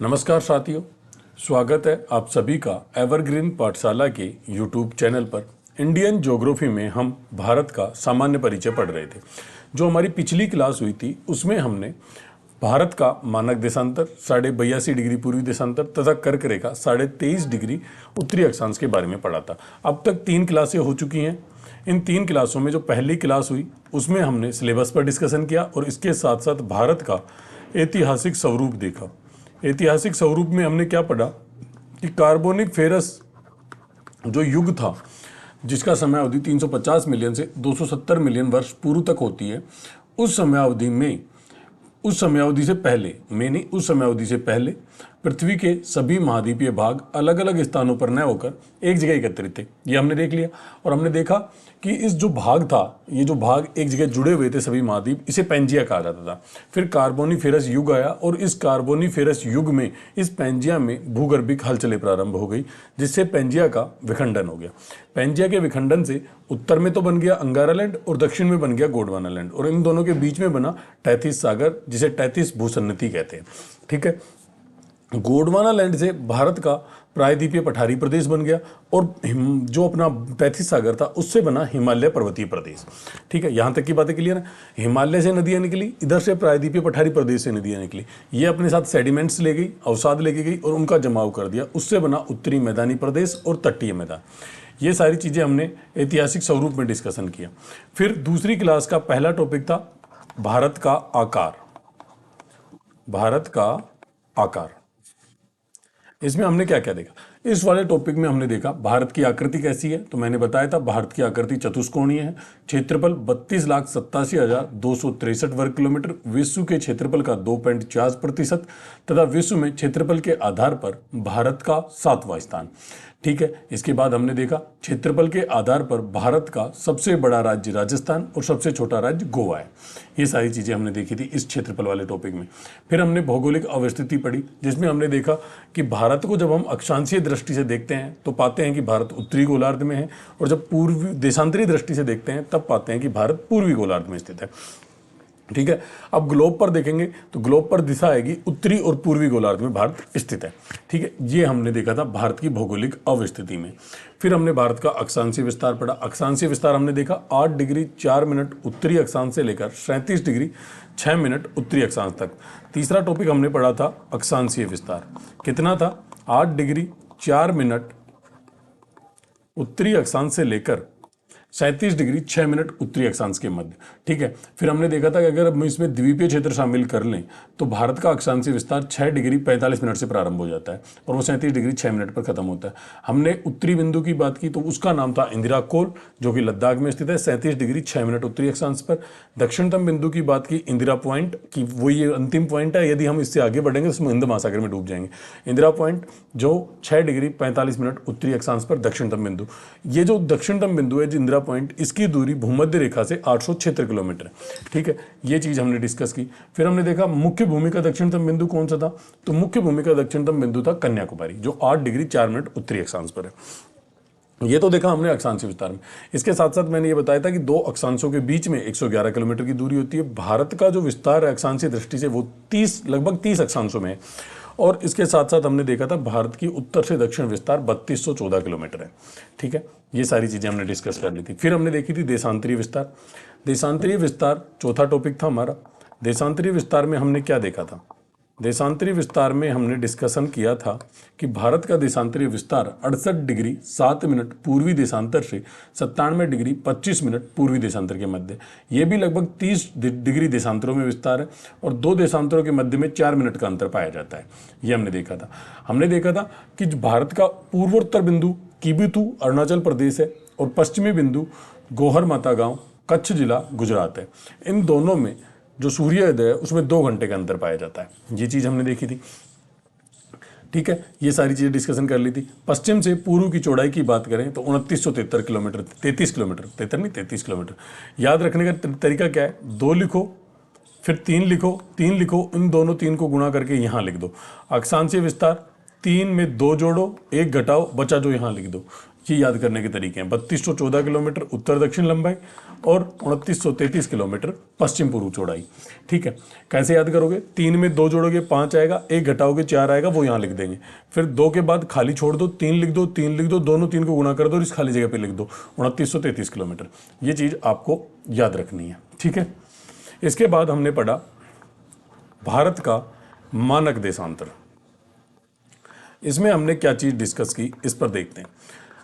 नमस्कार साथियों, स्वागत है आप सभी का एवरग्रीन पाठशाला के यूट्यूब चैनल पर। इंडियन ज्योग्राफी में हम भारत का सामान्य परिचय पढ़ रहे थे। जो हमारी पिछली क्लास हुई थी उसमें हमने भारत का मानक देशांतर 82.5 डिग्री पूर्वी देशांतर तथा कर्क रेखा 23.5 डिग्री उत्तरी अक्षांश के बारे में पढ़ा था। अब तक 3 क्लासें हो चुकी हैं। इन 3 क्लासों में जो पहली क्लास हुई उसमें हमने सिलेबस पर डिस्कशन किया और इसके साथ साथ भारत का ऐतिहासिक स्वरूप देखा। ऐतिहासिक स्वरूप में हमने क्या पढ़ा कि कार्बोनिक फेरस जो युग था, जिसका समय अवधि 350 मिलियन से 270 मिलियन वर्ष पूर्व तक होती है, उस समय अवधि से पहले पृथ्वी के सभी महाद्वीपीय भाग अलग अलग स्थानों पर न होकर एक जगह एकत्रित थे। ये हमने देख लिया और हमने देखा कि इस जो भाग था, ये जो भाग एक जगह जुड़े हुए थे सभी महाद्वीप, इसे पेंजिया कहा जाता था। फिर कार्बोनिफेरस युग आया और इस कार्बोनिफेरस युग में इस पेंजिया में भूगर्भिक हलचलें प्रारंभ हो गई, जिससे पेंजिया का विखंडन हो गया। पेंजिया के विखंडन से उत्तर में तो बन गया अंगारा लैंड और दक्षिण में बन गया गोंडवाना लैंड, और इन दोनों के बीच में बना टैथिस सागर, जिसे टैथिस भूसन्नति कहते हैं। ठीक है, गोंडवाना लैंड से भारत का प्रायद्वीपीय पठारी प्रदेश बन गया और जो अपना टैथिस सागर था उससे बना हिमालय पर्वतीय प्रदेश। ठीक है, यहाँ तक की बातें क्लियर है। हिमालय से नदियाँ निकली, इधर से प्रायद्वीपीय पठारी प्रदेश से नदियाँ निकली, ये अपने साथ सेडिमेंट्स ले गई, अवसाद लेके गई और उनका जमाव कर दिया। उससे बना उत्तरी मैदानी प्रदेश और तटीय मैदान। ये सारी चीज़ें हमने ऐतिहासिक स्वरूप में डिस्कशन किया। फिर दूसरी क्लास का पहला टॉपिक था भारत का आकार। भारत का आकार, इसमें हमने क्या क्या देखा? इस वाले टॉपिक में हमने देखा भारत की आकृति कैसी है। तो मैंने बताया था भारत की आकृति चतुष्कोणीय है। क्षेत्रफल 32,87,263 वर्ग किलोमीटर, विश्व के क्षेत्रफल का 2.4% तथा विश्व में क्षेत्रफल के आधार पर भारत का 7वां स्थान। ठीक है, इसके बाद हमने देखा क्षेत्रफल के आधार पर भारत का सबसे बड़ा राज्य राजस्थान और सबसे छोटा राज्य गोवा है। ये सारी चीज़ें हमने देखी थी इस क्षेत्रफल वाले टॉपिक में। फिर हमने भौगोलिक अवस्थिति पढ़ी, जिसमें हमने देखा कि भारत को जब हम अक्षांशीय दृष्टि से देखते हैं तो पाते हैं कि भारत उत्तरी गोलार्ध में है, और जब पूर्वी देशांतरीय दृष्टि से देखते हैं तब पाते हैं कि भारत पूर्वी गोलार्ध में स्थित है। ठीक है, अब ग्लोब पर देखेंगे तो ग्लोब पर दिशा आएगी उत्तरी और पूर्वी गोलार्ध में भारत स्थित है। ठीक है, ये हमने देखा था भारत की भौगोलिक अवस्थिति में। फिर हमने भारत का अक्षांशीय विस्तार पढ़ा। अक्षांशीय विस्तार हमने देखा 8 डिग्री 4 मिनट उत्तरी अक्षांश से लेकर 37 डिग्री 6 मिनट उत्तरी अक्षांश तक। तीसरा टॉपिक हमने पढ़ा था अक्षांशीय विस्तार। कितना था? 8 डिग्री 4 मिनट उत्तरी अक्षांश से लेकर 37 डिग्री 6 मिनट उत्तरी अक्षांश के मध्य। ठीक है, फिर हमने देखा था कि अगर हम इसमें द्वीपीय क्षेत्र शामिल कर लें तो भारत का अक्षांशीय विस्तार 6 डिग्री 45 मिनट से प्रारंभ हो जाता है और वो 37 डिग्री 6 मिनट पर खत्म होता है। हमने उत्तरी बिंदु की बात की तो उसका नाम था इंदिरा कोल, जो कि लद्दाख में स्थित है 37 डिग्री 6 मिनट उत्तरी अक्षांश पर। दक्षिणतम बिंदु की बात की इंदिरा पॉइंट की, वो ये अंतिम पॉइंट है। यदि हम इससे आगे बढ़ेंगे तो उसमें हिंद महासागर में डूब जाएंगे। इंदिरा पॉइंट जो 6 डिग्री 45 मिनट उत्तरी अक्षांश पर दक्षिणतम बिंदु। ये जो दक्षिणतम बिंदु है इंदिरा पॉइंट, इसकी दूरी भूमध्य रेखा से 876 किलोमीटर है। ठीक है, ये चीज हमने डिस्कस की। फिर हमने देखा मुख्य भूमि का दक्षिणतम बिंदु कौन सा था, तो मुख्य भूमि का दक्षिणतम बिंदु था कन्याकुमारी, जो 8 डिग्री 4 मिनट उत्तरी अक्षांश पर है। ये तो देखा हमने अक्षांशीय विस्तार में। इसके साथ साथ मैंने ये बताया था कि दो अक्षांशों के बीच में 111 किलोमीटर की दूरी होती है। भारत का जो विस्तार है अक्षांशीय दृष्टि से वो लगभग 30 अक्षांशों में है। और इसके साथ साथ हमने देखा था भारत की उत्तर से दक्षिण विस्तार 3214 किलोमीटर है। ठीक है, ये सारी चीजें हमने डिस्कस कर ली थी। फिर हमने देखी थी देशांतरीय विस्तार। देशांतरीय विस्तार चौथा टॉपिक था हमारा। देशांतरीय विस्तार में हमने क्या देखा था? देशांतरीय विस्तार में हमने डिस्कशन किया था कि भारत का देशांतरीय विस्तार 68 डिग्री 7 मिनट पूर्वी देशांतर से 97 डिग्री 25 मिनट पूर्वी देशांतर के मध्य। ये भी लगभग 30 डिग्री देशांतरों में विस्तार है और 2 देशांतरों के मध्य में 4 मिनट का अंतर पाया जाता है। ये हमने देखा था। हमने देखा था कि भारत का पूर्वोत्तर बिंदु किबिथु अरुणाचल प्रदेश है और पश्चिमी बिंदु गोहर माता गांव कच्छ जिला गुजरात है। इन दोनों में जो सूर्योदय है उसमें 2 घंटे का अंतर पाया जाता है। ये चीज हमने देखी थी। ठीक है, ये सारी चीजें डिस्कशन कर ली थी। पश्चिम से पूर्व की चौड़ाई की बात करें तो 2973 किलोमीटर, 33 किलोमीटर। याद रखने का तरीका क्या है? 2 लिखो, फिर 3 लिखो, इन दोनों 3 को गुणा करके यहां लिख दो। अक्षांशीय विस्तार 3 में 2 जोड़ो, 1 घटाओ, बचा जो यहां लिख दो। ये याद करने के तरीके हैं। 3214 किलोमीटर उत्तर दक्षिण लंबाई और 2933 किलोमीटर पश्चिम पूर्व चौड़ाई। ठीक है, कैसे याद करोगे? 3 में 2 जोड़ोगे 5 आएगा, 1 घटाओगे 4 आएगा, वो यहाँ लिख देंगे। फिर 2 के बाद खाली छोड़ दो, 3 लिख दो, 3 लिख दो, दोनों 3 को गुणा कर दो और इस खाली जगह पे लिख दो 2933 किलोमीटर। ये चीज़ आपको याद रखनी है। ठीक है, इसके बाद हमने पढ़ा भारत का मानक देशांतर। इसमें हमने क्या चीज़ डिस्कस की, इस पर देखते हैं।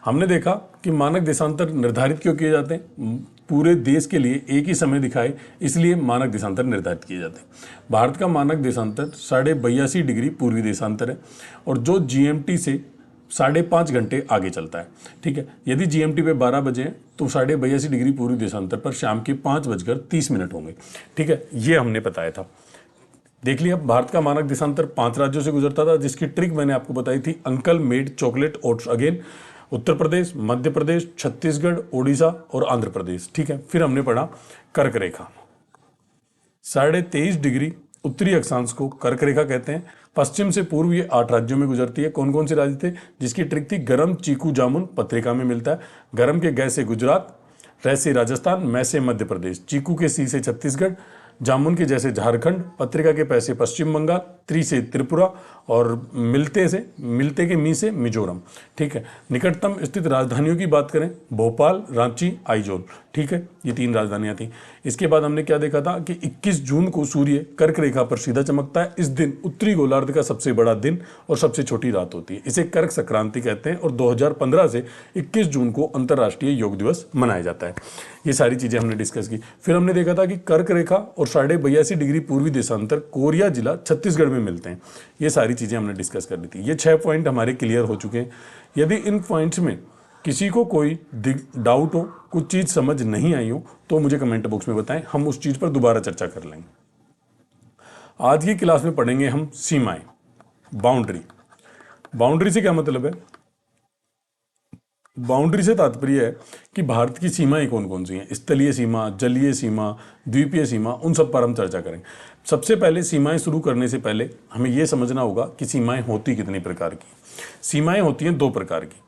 हमने देखा कि मानक देशांतर निर्धारित क्यों किए जाते हैं? पूरे देश के लिए एक ही समय दिखाए, इसलिए मानक देशांतर निर्धारित किए जाते हैं। भारत का मानक देशांतर 82.5 डिग्री पूर्वी देशांतर है और जो जीएमटी से 5.5 घंटे आगे चलता है। ठीक है, यदि जीएमटी पे 12 बजे हैं तो 82.5 डिग्री पूर्वी देशांतर पर शाम के 5:30 होंगे। ठीक है, ये हमने बताया था। देख लिया, भारत का मानक देशांतर 5 राज्यों से गुजरता था, जिसकी ट्रिक मैंने आपको बताई थी, uncle made chocolate oats again. Uttar Pradesh, Madhya Pradesh, Chhattisgarh, Odisha और आंध्र प्रदेश। ठीक है, फिर हमने पढ़ा कर्क रेखा। 23.5 डिग्री उत्तरी अक्षांश को कर्क रेखा कहते हैं। पश्चिम से पूर्व ये 8 राज्यों में गुजरती है। कौन कौन से राज्य थे? जिसकी ट्रिक थी, गरम चीकू जामुन पत्रिका में मिलता है। गरम के ग से गुजरात, र से राजस्थान, मैं से मध्य प्रदेश, चीकू के सी से छत्तीसगढ़, जामुन के जैसे झारखंड, पत्रिका के पैसे पश्चिम बंगाल, त्रि से त्रिपुरा और मिलते के मी से मिजोरम। ठीक है, निकटतम स्थित राजधानियों की बात करें, भोपाल, रांची, आइजोल। ठीक है, ये 3 राजधानियां थी। इसके बाद हमने क्या देखा था कि 21 जून को सूर्य कर्क रेखा पर सीधा चमकता है। इस दिन उत्तरी गोलार्ध का सबसे बड़ा दिन और सबसे छोटी रात होती है। इसे कर्क संक्रांति कहते हैं और 2015 से 21 जून को अंतर्राष्ट्रीय योग दिवस मनाया जाता है। ये सारी चीजें हमने डिस्कस की। फिर हमने देखा था कि कर्क रेखा और 82.5 डिग्री पूर्वी देशांतर कोरिया जिला छत्तीसगढ़ में मिलते हैं। ये सारी चीजें हमने डिस्कस कर ली थी। ये 6 पॉइंट हमारे क्लियर हो चुके हैं। यदि इन पॉइंट्स में किसी को कोई डाउट हो, कुछ चीज समझ नहीं आई हो, तो मुझे कमेंट बॉक्स में बताएं, हम उस चीज पर दोबारा चर्चा कर लेंगे। आज की क्लास में पढ़ेंगे हम सीमाएं, बाउंड्री। बाउंड्री से क्या मतलब है? बाउंड्री से तात्पर्य है कि भारत की सीमाएं कौन कौन सी हैं। स्थलीय सीमा, जलीय सीमा, द्वीपीय सीमा, उन सब पर हम चर्चा करेंगे। सबसे पहले सीमाएं शुरू करने से पहले हमें यह समझना होगा कि सीमाएं होती कितनी प्रकार की। सीमाएं होती हैं 2 प्रकार की।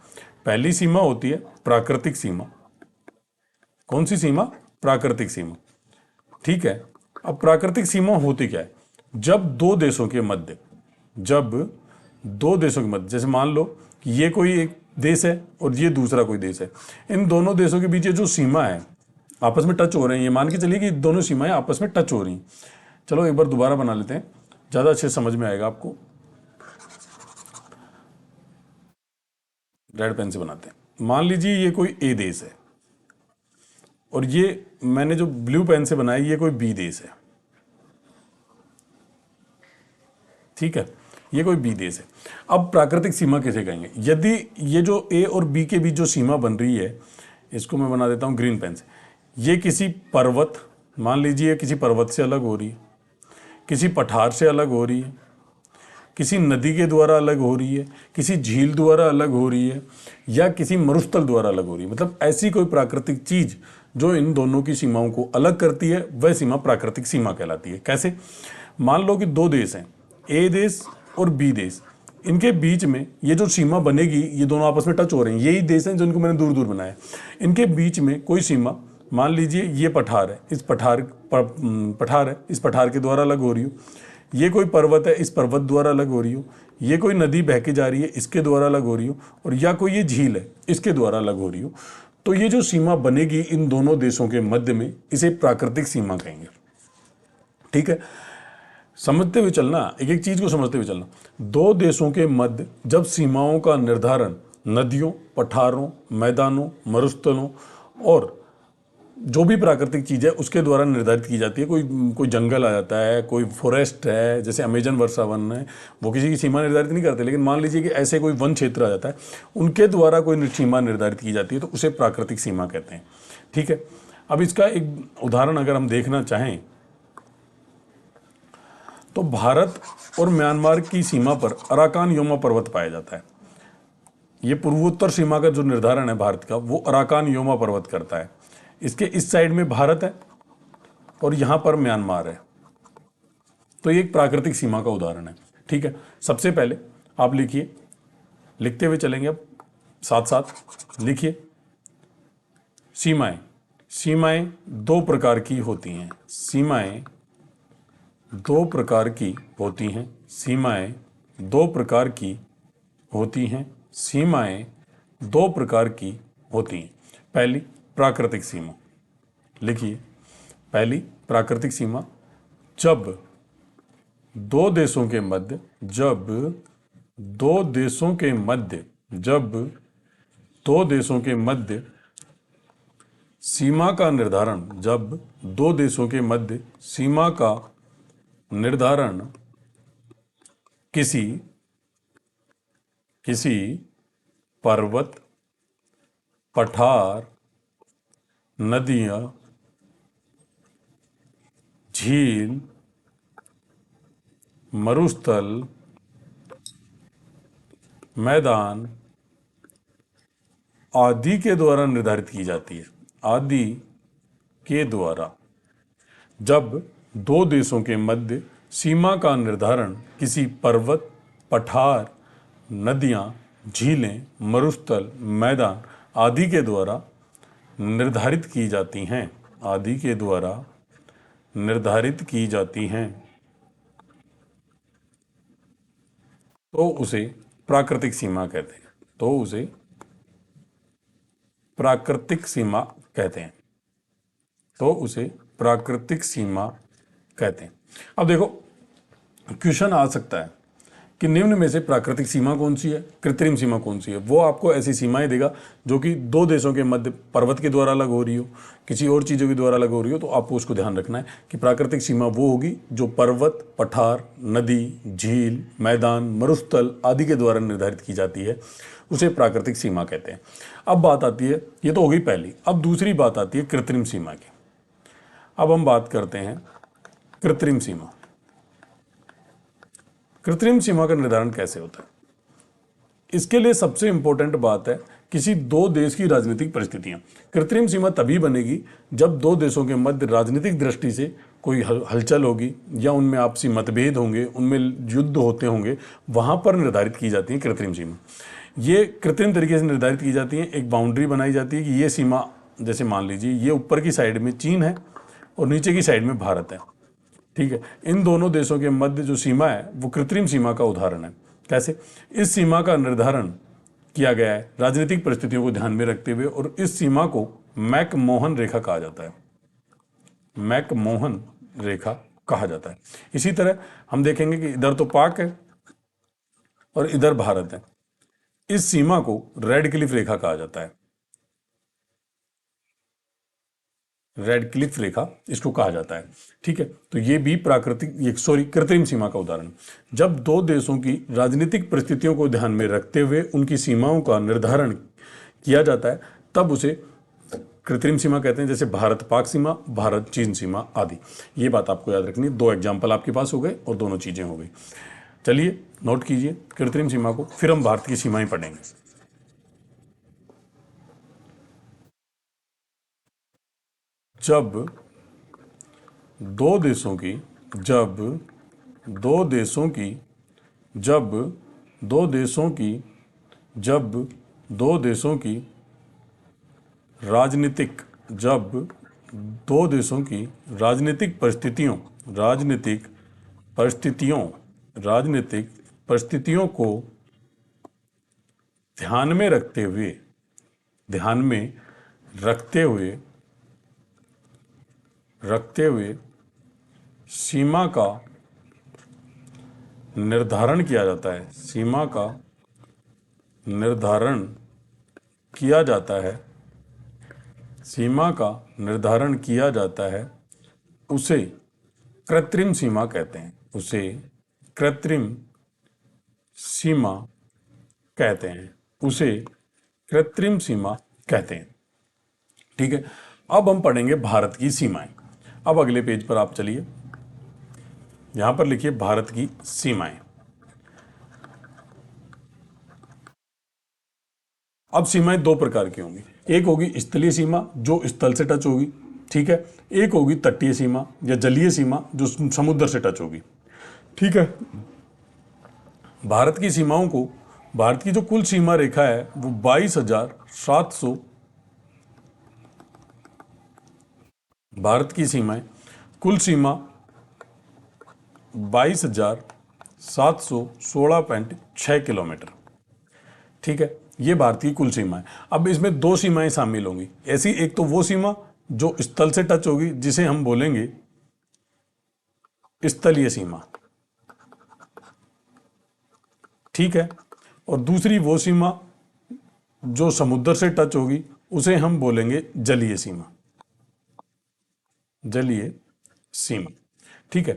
पहली सीमा होती है प्राकृतिक सीमा। कौन सी सीमा? प्राकृतिक सीमा। ठीक है, अब प्राकृतिक सीमा होती क्या है? जब दो देशों के मध्य, जैसे मान लो कि ये कोई एक देश है और ये दूसरा कोई देश है, इन दोनों देशों के बीच ये जो सीमा है आपस में टच हो रहे हैं। ये मान के चलिए कि दोनों सीमाएं आपस में टच हो रही हैं। चलो एक बार दोबारा बना लेते हैं, ज्यादा अच्छे समझ में आएगा आपको। रेड पेन से बनाते हैं। मान लीजिए ये कोई ए देश है और ये मैंने जो ब्लू पेन से बनाया ये कोई बी देश है। ठीक है, ये कोई बी देश है। अब प्राकृतिक सीमा किसे कहेंगे? यदि ये जो ए और बी के बीच जो सीमा बन रही है, इसको मैं बना देता हूं ग्रीन पेन से। ये किसी पर्वत, मान लीजिए किसी पर्वत से अलग हो रही है, किसी पठार से अलग हो रही है, किसी नदी के द्वारा अलग हो रही है, किसी झील द्वारा अलग हो रही है, या किसी मरुस्थल द्वारा अलग हो रही है। मतलब ऐसी कोई प्राकृतिक चीज जो इन दोनों की सीमाओं को अलग करती है, वह सीमा प्राकृतिक सीमा कहलाती है। कैसे? मान लो कि 2 देश हैं, ए देश और बी देश। इनके बीच में ये जो सीमा बनेगी, ये दोनों आपस में टच हो रहे हैं। यही देश हैं जिनको मैंने दूर दूर बनाया। इनके बीच में कोई सीमा, मान लीजिए ये पठार है, इस पठार के द्वारा अलग हो रही हो। ये कोई पर्वत है, इस पर्वत द्वारा अलग हो रही हो। ये कोई नदी बह के जा रही है, इसके द्वारा अलग हो रही हो। और या कोई ये झील है, इसके द्वारा अलग हो रही हो। तो ये जो सीमा बनेगी इन दोनों देशों के मध्य में, इसे प्राकृतिक सीमा कहेंगे। ठीक है, समझते हुए चलना, एक एक चीज को समझते हुए चलना। 2 देशों के मध्य जब सीमाओं का निर्धारण नदियों, पठारों, मैदानों, मरुस्थलों और जो भी प्राकृतिक चीज है उसके द्वारा निर्धारित की जाती है। कोई जंगल आ जाता है, कोई फॉरेस्ट है, जैसे अमेजन वर्षा वन है, वो किसी की सीमा निर्धारित नहीं करते। लेकिन मान लीजिए कि ऐसे कोई वन क्षेत्र आ जाता है, उनके द्वारा कोई सीमा निर्धारित की जाती है, तो उसे प्राकृतिक सीमा कहते हैं। ठीक है, अब इसका एक उदाहरण अगर हम देखना चाहें तो भारत और म्यांमार की सीमा पर अराकान योमा पर्वत पाया जाता है। ये पूर्वोत्तर सीमा का जो निर्धारण है भारत का, वो अराकान योमा पर्वत करता है। इसके इस साइड में भारत है और यहां पर म्यांमार है। तो ये एक प्राकृतिक सीमा का उदाहरण है। ठीक है, सबसे पहले आप लिखिए, लिखते हुए चलेंगे। अब साथ साथ लिखिए। सीमाएं, सीमाएं दो प्रकार की होती हैं। सीमाएं दो प्रकार की होती हैं। सीमाएं दो प्रकार की होती हैं। सीमाएं दो प्रकार की होती हैं। पहली प्राकृतिक सीमा, लिखिए। पहली प्राकृतिक सीमा, जब दो देशों के मध्य, जब दो देशों के मध्य, जब दो देशों के मध्य सीमा का निर्धारण, जब दो देशों के मध्य सीमा का निर्धारण किसी किसी पर्वत, पठार, नदियां, झील, मरुस्थल, मैदान आदि के द्वारा निर्धारित की जाती है। आदि के द्वारा, जब दो देशों के मध्य सीमा का निर्धारण किसी पर्वत, पठार, नदियां, झीलें, मरुस्थल, मैदान आदि के द्वारा निर्धारित की जाती हैं, आदि के द्वारा निर्धारित की जाती हैं, तो उसे प्राकृतिक सीमा कहते हैं। तो उसे प्राकृतिक सीमा कहते हैं। तो उसे प्राकृतिक सीमा कहते हैं। अब देखो, क्वेश्चन आ सकता है कि निम्न में से प्राकृतिक सीमा कौन सी है, कृत्रिम सीमा कौन सी है। वो आपको ऐसी सीमाएं देगा जो कि दो देशों के मध्य पर्वत के द्वारा अलग हो रही हो, किसी और चीज़ों के द्वारा अलग हो रही हो। तो आपको उसको ध्यान रखना है कि प्राकृतिक सीमा वो होगी जो पर्वत, पठार, नदी, झील, मैदान, मरुस्थल आदि के द्वारा निर्धारित की जाती है, उसे प्राकृतिक सीमा कहते हैं। अब बात आती है, ये तो हो गई पहली। अब दूसरी बात आती है कृत्रिम सीमा की। अब हम बात करते हैं कृत्रिम सीमा। कृत्रिम सीमा का निर्धारण कैसे होता है? इसके लिए सबसे इंपॉर्टेंट बात है किसी दो देश की राजनीतिक परिस्थितियां। कृत्रिम सीमा तभी बनेगी जब दो देशों के मध्य राजनीतिक दृष्टि से कोई हलचल होगी या उनमें आपसी मतभेद होंगे, उनमें युद्ध होते होंगे, वहां पर निर्धारित की जाती है कृत्रिम सीमा। ये कृत्रिम तरीके से निर्धारित की जाती है। एक बाउंड्री बनाई जाती है कि ये सीमा, जैसे मान लीजिए ये ऊपर की साइड में चीन है और नीचे की साइड में भारत है, ठीक है। इन दोनों देशों के मध्य जो सीमा है वो कृत्रिम सीमा का उदाहरण है। कैसे? इस सीमा का निर्धारण किया गया है राजनीतिक परिस्थितियों को ध्यान में रखते हुए, और इस सीमा को मैकमोहन रेखा कहा जाता है। मैकमोहन रेखा कहा जाता है। इसी तरह हम देखेंगे कि इधर तो पाक है और इधर भारत है। इस सीमा को रेड क्लिफ रेखा कहा जाता है। रेड क्लिफ रेखा इसको कहा जाता है, ठीक है। तो ये भी कृत्रिम सीमा का उदाहरण। जब दो देशों की राजनीतिक परिस्थितियों को ध्यान में रखते हुए उनकी सीमाओं का निर्धारण किया जाता है, तब उसे कृत्रिम सीमा कहते हैं। जैसे भारत पाक सीमा, भारत चीन सीमा आदि। ये बात आपको याद रखनी है। दो एग्जाम्पल आपके पास हो गए और दोनों चीजें हो गई। चलिए नोट कीजिए कृत्रिम सीमा को, फिर हम भारत की सीमाएं पढ़ेंगे। जब दो देशों की जब दो देशों की जब दो देशों की जब दो देशों की राजनीतिक जब दो देशों की राजनीतिक परिस्थितियों राजनीतिक परिस्थितियों को ध्यान में रखते हुए सीमा का निर्धारण किया जाता है। सीमा का निर्धारण किया जाता है। सीमा का निर्धारण किया जाता है। उसे कृत्रिम सीमा कहते हैं। उसे कृत्रिम सीमा कहते हैं। उसे कृत्रिम सीमा कहते हैं, ठीक है। अब हम पढ़ेंगे भारत की सीमाएं। अब अगले पेज पर आप चलिए, यहां पर लिखिए भारत की सीमाएं। अब सीमाएं दो प्रकार की होंगी। एक होगी स्थलीय सीमा जो स्थल से टच होगी, ठीक है। एक होगी तटीय सीमा या जलीय सीमा जो समुद्र से टच होगी, ठीक है। भारत की सीमाओं को भारत की जो कुल सीमा रेखा है वो 22,700, भारत की सीमाएं, कुल सीमा 22,716.6 किलोमीटर। ठीक है, ये भारत की कुल सीमा है। अब इसमें दो सीमाएं शामिल होंगी ऐसी, एक तो वो सीमा जो स्थल से टच होगी जिसे हम बोलेंगे स्थलीय सीमा, ठीक है, और दूसरी वो सीमा जो समुद्र से टच होगी उसे हम बोलेंगे जलीय सीमा, जलीय सीमा। ठीक है,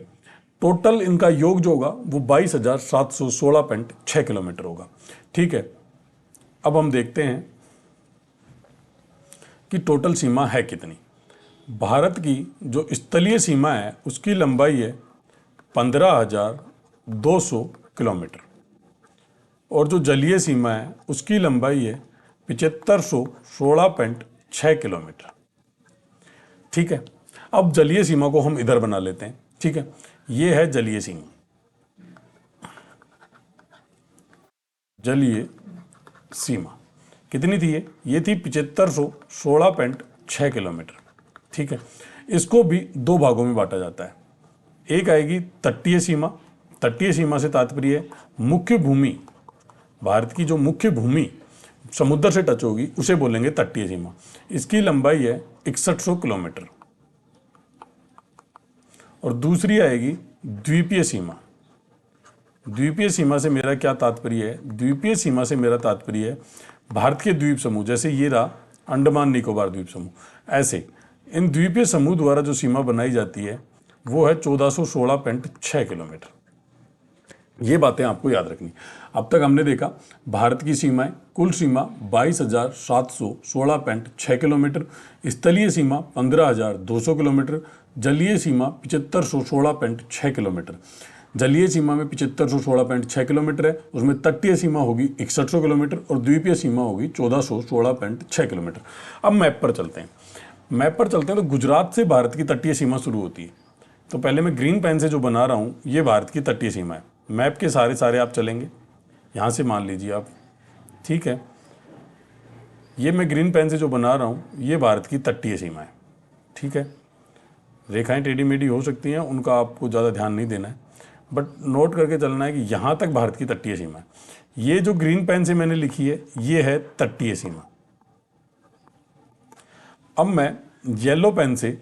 टोटल इनका योग जो होगा वो 22,716.6 किलोमीटर होगा। ठीक है, अब हम देखते हैं कि टोटल सीमा है कितनी। भारत की जो स्थलीय सीमा है उसकी लंबाई है 15,200 किलोमीटर, और जो जलीय सीमा है उसकी लंबाई है 7516.6 किलोमीटर। ठीक है, अब जलीय सीमा को हम इधर बना लेते हैं। ठीक है, ये है जलीय सीमा, जलीय सीमा कितनी थी ये थी 7516.6 किलोमीटर। ठीक है, इसको भी दो भागों में बांटा जाता है। एक आएगी तटीय सीमा, तटीय सीमा से तात्पर्य है मुख्य भूमि, भारत की जो मुख्य भूमि समुद्र से टच होगी उसे बोलेंगे तटीय सीमा। इसकी लंबाई है 6100 किलोमीटर। और दूसरी आएगी द्वीपीय सीमा। द्वीपीय सीमा से मेरा क्या तात्पर्य है, द्वीपीय सीमा से मेरा तात्पर्य है भारत के द्वीप समूह, जैसे ये रहा अंडमान निकोबार द्वीप समूह, ऐसे इन द्वीपीय समूह द्वारा जो सीमा बनाई जाती है वो है 1416.6 किलोमीटर। ये बातें आपको याद रखनी। अब तक हमने देखा भारत की सीमाएं, कुल सीमा 22,716.6 किलोमीटर, स्थलीय सीमा 15,200 किलोमीटर, जलीय सीमा 7516.6 किलोमीटर। जलीय सीमा में 7516.6 किलोमीटर है, उसमें तटीय सीमा होगी 6100 किलोमीटर और द्वीपीय सीमा होगी 1416.6 किलोमीटर। अब मैप पर चलते हैं। मैप पर चलते हैं तो गुजरात से भारत की तटीय सीमा शुरू होती है। तो पहले मैं ग्रीन पेन से जो बना रहा हूँ ये भारत की तटीय सीमा है। मैप के सारे आप चलेंगे, यहाँ से मान लीजिए आप, ठीक है, ये मैं ग्रीन पेन से जो बना रहा हूँ ये भारत की तटीय सीमा है। ठीक है, रेखाएं टेढ़ी मेढ़ी हो सकती हैं, उनका आपको ज़्यादा ध्यान नहीं देना है, बट नोट करके चलना है कि यहाँ तक भारत की तटीय सीमा है। ये जो ग्रीन पेन से मैंने लिखी है ये है तटीय सीमा। अब मैं येलो पेन से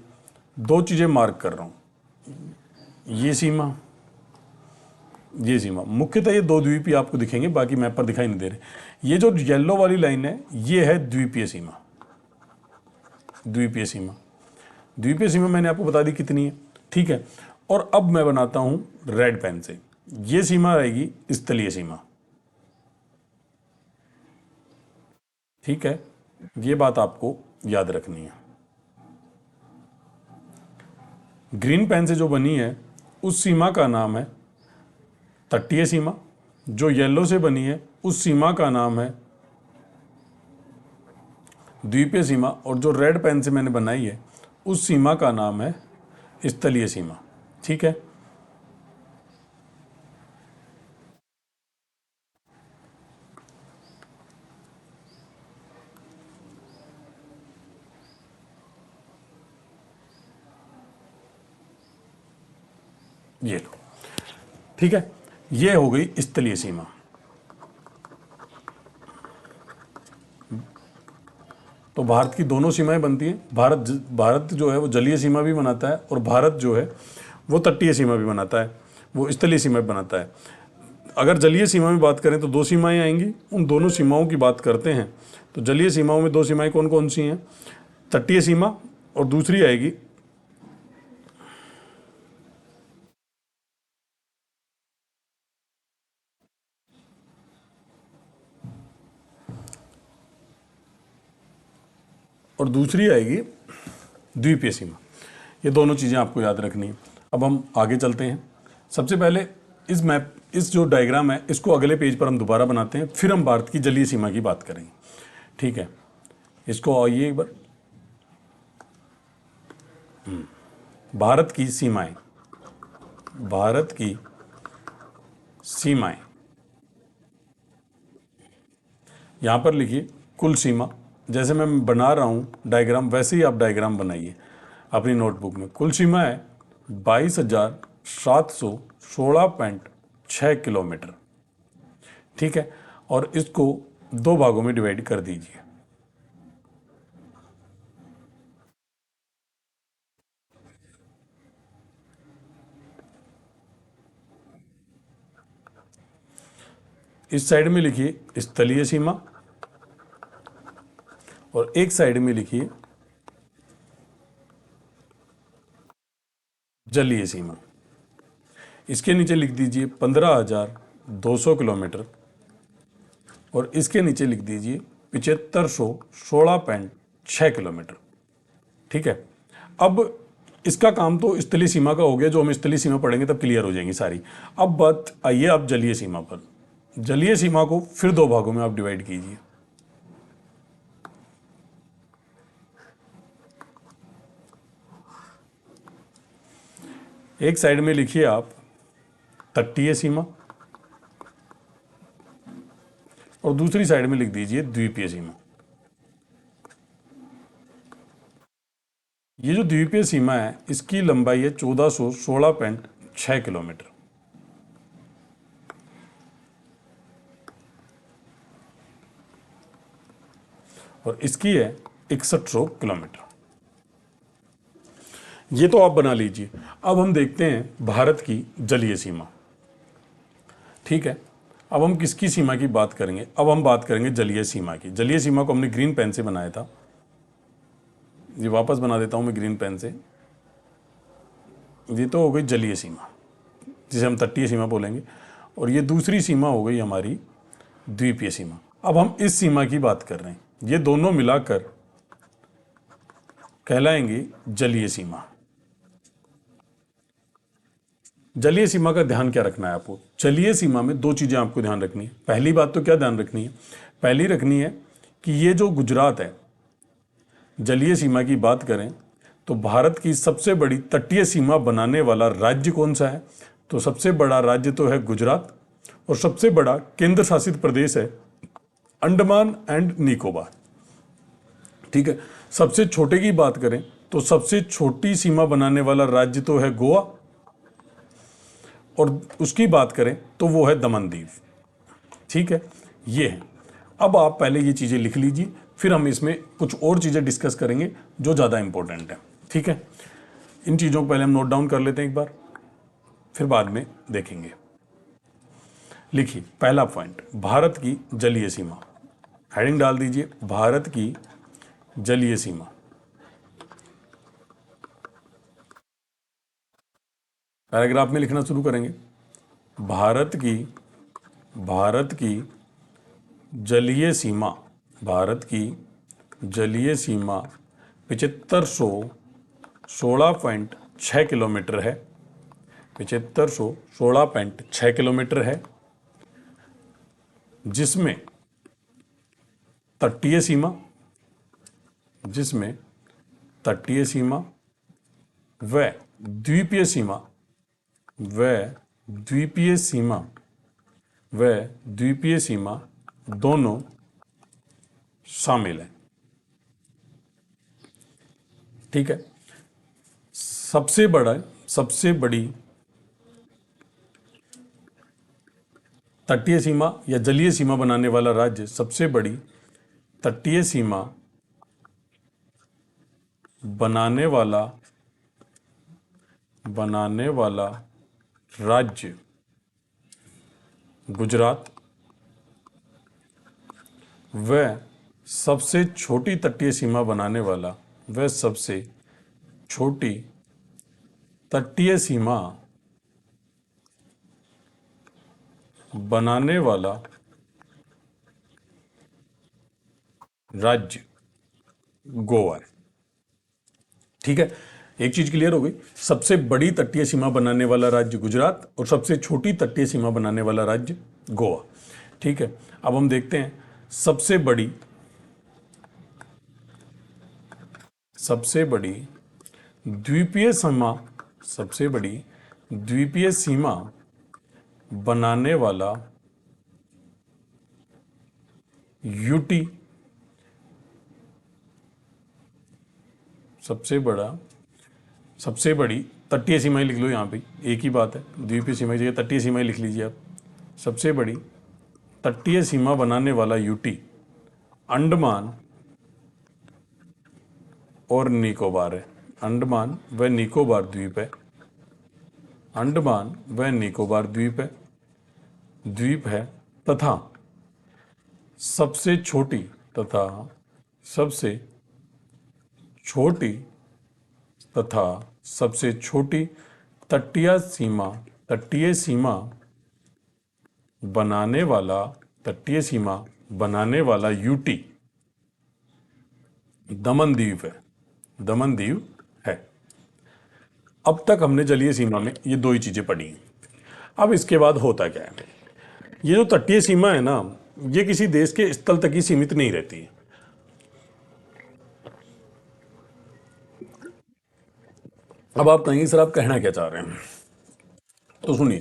दो चीज़ें मार्क कर रहा हूँ, ये सीमा, ये सीमा, मुख्यतः ये दो द्वीपीय आपको दिखेंगे, बाकी मैप पर दिखाई नहीं दे रहे। ये जो येलो वाली लाइन है ये है द्वीपीय सीमा, द्वीपीय सीमा। द्वीपीय सीमा मैंने आपको बता दी कितनी है। ठीक है, और अब मैं बनाता हूं रेड पेन से, ये सीमा रहेगी स्थलीय सीमा। ठीक है, ये बात आपको याद रखनी है। ग्रीन पेन से जो बनी है उस सीमा का नाम है तटीय सीमा, जो येलो से बनी है उस सीमा का नाम है द्वीपीय सीमा, और जो रेड पेन से मैंने बनाई है उस सीमा का नाम है स्थलीय सीमा। ठीक है, ये लो। ठीक है, ये हो गई स्थलीय सीमा। तो भारत की दोनों सीमाएं बनती हैं। भारत जो है वो जलीय सीमा भी बनाता है और भारत जो है वो तटीय सीमा भी बनाता है, वो स्थलीय सीमा भी बनाता है। अगर जलीय सीमा में बात करें तो दो सीमाएं आएंगी, उन दोनों सीमाओं की बात करते हैं। तो जलीय सीमाओं में दो सीमाएं कौन कौन सी हैं, तटीय सीमा और दूसरी आएगी द्वीपीय सीमा। ये दोनों चीज़ें आपको याद रखनी है। अब हम आगे चलते हैं। सबसे पहले इस जो डायग्राम है इसको अगले पेज पर हम दोबारा बनाते हैं, फिर हम भारत की जलीय सीमा की बात करेंगे। ठीक है, इसको आइए एक बार, भारत की सीमाएं, भारत की सीमाएं यहाँ पर लिखिए कुल सीमा, जैसे मैं बना रहा हूँ डायग्राम वैसे ही आप डायग्राम बनाइए अपनी नोटबुक में। कुल सीमा है 22,716.6 किलोमीटर, ठीक है। और इसको 2 भागों में डिवाइड कर दीजिए। इस साइड में लिखिए स्थलीय सीमा और एक साइड में लिखिए जलीय सीमा। इसके नीचे लिख दीजिए 15,200 किलोमीटर और इसके नीचे लिख दीजिए 7516.6 किलोमीटर, ठीक है। अब इसका काम तो स्थलीय सीमा का हो गया, जो हम स्थलीय सीमा पढ़ेंगे तब क्लियर हो जाएंगी सारी। अब बात आइए आप जलीय सीमा पर। जलीय सीमा को फिर 2 भागों में आप डिवाइड कीजिए। एक साइड में लिखिए आप तटीय सीमा और दूसरी साइड में लिख दीजिए द्वीपीय सीमा। ये जो द्वीपीय सीमा है इसकी लंबाई है 1416.6 किलोमीटर। और इसकी है 6100 किलोमीटर। ये तो आप बना लीजिए। अब हम देखते हैं भारत की जलीय सीमा, ठीक है। अब हम किसकी सीमा की बात करेंगे? अब हम बात करेंगे जलीय सीमा की। जलीय सीमा को हमने ग्रीन पेन से बनाया था, ये वापस बना देता हूं मैं ग्रीन पेन से। ये तो हो गई जलीय सीमा, जिसे हम तटीय सीमा बोलेंगे, और ये दूसरी सीमा हो गई हमारी द्वीपीय सीमा। अब हम इस सीमा की बात कर रहे हैं, ये दोनों मिलाकर कहलाएंगे जलीय सीमा। जलीय सीमा का ध्यान क्या रखना है आपको? जलीय सीमा में 2 चीजें आपको ध्यान रखनी है। पहली बात तो क्या ध्यान रखनी है? पहली रखनी है कि ये जो गुजरात है, जलीय सीमा की बात करें तो भारत की सबसे बड़ी तटीय सीमा बनाने वाला राज्य कौन सा है? तो सबसे बड़ा राज्य तो है गुजरात, और सबसे बड़ा केंद्र शासित प्रदेश है अंडमान एंड निकोबार, ठीक है। सबसे छोटे की बात करें तो सबसे छोटी सीमा बनाने वाला राज्य तो है गोवा, और उसकी बात करें तो वो है दमन दीव, ठीक है। ये है। अब आप पहले ये चीजें लिख लीजिए, फिर हम इसमें कुछ और चीजें डिस्कस करेंगे जो ज्यादा इंपॉर्टेंट है, ठीक है। इन चीजों को पहले हम नोट डाउन कर लेते हैं एक बार, फिर बाद में देखेंगे। लिखिए पहला पॉइंट, भारत की जलीय सीमा। हेडिंग डाल दीजिए भारत की जलीय सीमा। पैराग्राफ में लिखना शुरू करेंगे, भारत की जलीय सीमा। भारत की जलीय सीमा 7516.6 किलोमीटर है। 7516.6 किलोमीटर है, जिसमें तटीय सीमा व द्वीपीय सीमा दोनों शामिल है, ठीक है। सबसे बड़ी तटीय सीमा या जलीय सीमा बनाने वाला राज्य, सबसे बड़ी तटीय सीमा बनाने वाला राज्य गुजरात, वह सबसे छोटी तटीय सीमा बनाने वाला राज्य गोवा है, ठीक है। एक चीज क्लियर हो गई, सबसे बड़ी तटीय सीमा बनाने वाला राज्य गुजरात और सबसे छोटी तटीय सीमा बनाने वाला राज्य गोवा, ठीक है। अब हम देखते हैं सबसे बड़ी द्वीपीय सीमा बनाने वाला यूटी सबसे बड़ी तटीय सीमाएं लिख लो यहाँ पे, एक ही बात है, द्वीपीय सीमा की जगह तटीय सीमाएं लिख लीजिए आप। सबसे बड़ी तटीय सीमा बनाने वाला यूटी अंडमान और निकोबार है। अंडमान व निकोबार द्वीप है। अंडमान व निकोबार द्वीप है तथा सबसे छोटी तटीय सीमा बनाने वाला यूटी दमन द्वीप है। अब तक हमने जलीय सीमा में ये दो ही चीजें पढ़ी हैं। अब इसके बाद होता क्या है, ये जो तटीय सीमा है ना, ये किसी देश के स्थल तक ही सीमित नहीं रहती है। अब आप कहेंगे सर आप कहना क्या चाह रहे हैं, तो सुनिए,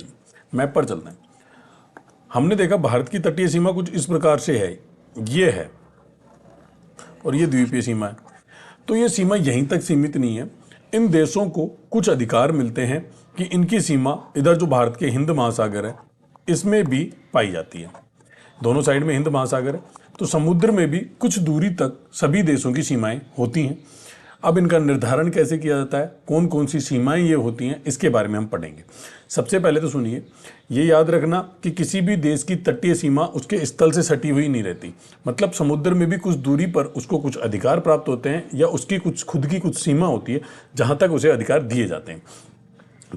मैप पर चलते हैं। हमने देखा भारत की तटीय सीमा कुछ इस प्रकार से है, ये है, और ये द्वीपीय सीमा है। तो ये सीमा यहीं तक सीमित नहीं है। इन देशों को कुछ अधिकार मिलते हैं कि इनकी सीमा इधर जो भारत के हिंद महासागर है इसमें भी पाई जाती है। दोनों साइड में हिंद महासागर है, तो समुद्र में भी कुछ दूरी तक सभी देशों की सीमाएं होती हैं। अब इनका निर्धारण कैसे किया जाता है, कौन कौन सी सीमाएं ये होती हैं, इसके बारे में हम पढ़ेंगे। सबसे पहले तो सुनिए, ये याद रखना कि किसी भी देश की तटीय सीमा उसके स्थल से सटी हुई नहीं रहती। मतलब समुद्र में भी कुछ दूरी पर उसको कुछ अधिकार प्राप्त होते हैं, या उसकी कुछ खुद की कुछ सीमा होती है जहां तक उसे अधिकार दिए जाते हैं।